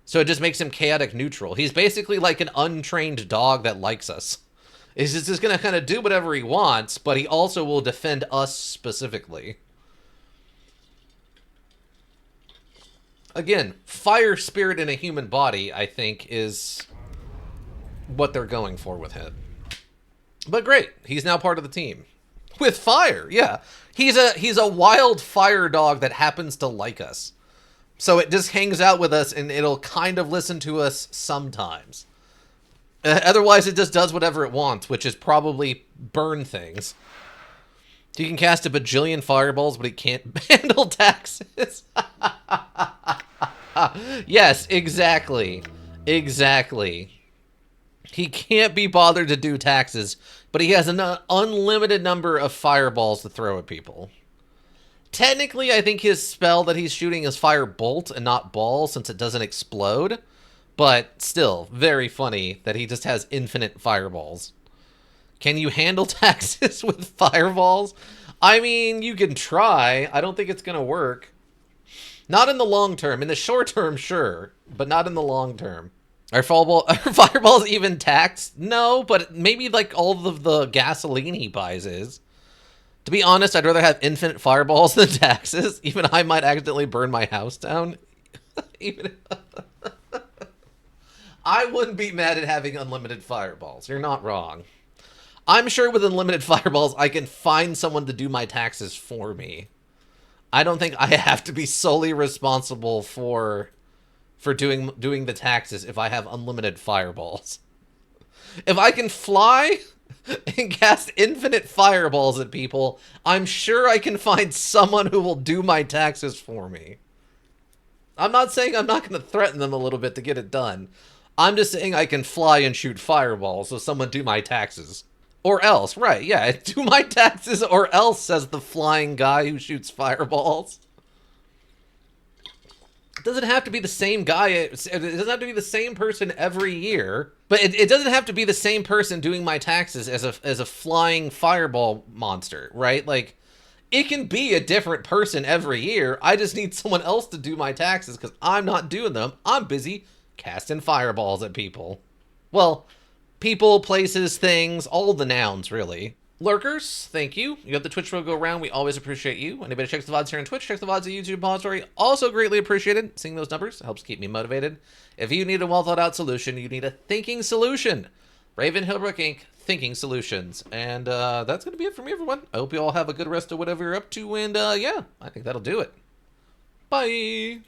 So it just makes him chaotic neutral. He's basically like an untrained dog that likes us. He's just going to kind of do whatever he wants, but he also will defend us specifically. Again, fire spirit in a human body, I think, is what they're going for with him. But great, he's now part of the team. With fire, yeah. He's a wild fire dog that happens to like us. So it just hangs out with us, and it'll kind of listen to us sometimes. Otherwise, it just does whatever it wants, which is probably burn things. He can cast a bajillion fireballs, but he can't handle taxes. Yes, exactly. Exactly. He can't be bothered to do taxes, but he has an unlimited number of fireballs to throw at people. Technically, I think his spell that he's shooting is fire bolt and not ball, since it doesn't explode. But still, very funny that he just has infinite fireballs. Can you handle taxes with fireballs? I mean, you can try. I don't think it's going to work. Not in the long term. In the short term, sure. But not in the long term. Are fireballs even taxed? No, but maybe like all of the gasoline he buys is. To be honest, I'd rather have infinite fireballs than taxes. Even I might accidentally burn my house down. Even... I wouldn't be mad at having unlimited fireballs. You're not wrong. I'm sure with unlimited fireballs, I can find someone to do my taxes for me. I don't think I have to be solely responsible for doing the taxes if I have unlimited fireballs. If I can fly and cast infinite fireballs at people, I'm sure I can find someone who will do my taxes for me. I'm not saying I'm not going to threaten them a little bit to get it done. I'm just saying I can fly and shoot fireballs, so someone do my taxes. Or else, right, yeah, do my taxes or else, says the flying guy who shoots fireballs. It doesn't have to be the same guy, it doesn't have to be the same person every year, but it doesn't have to be the same person doing my taxes as a flying fireball monster, right? Like, it can be a different person every year, I just need someone else to do my taxes, because I'm not doing them, I'm busy casting fireballs at people. Well, people, places, things, all the nouns, really. Lurkers, thank you. You got the Twitch road go around. We always appreciate you. Anybody checks the VODs here on Twitch, checks the VODs at YouTube repository. Also greatly appreciated. Seeing those numbers helps keep me motivated. If you need a well thought out solution, you need a thinking solution. Raven Hillbrook Inc. Thinking Solutions. And that's going to be it for me, everyone. I hope you all have a good rest of whatever you're up to. And yeah, I think that'll do it. Bye.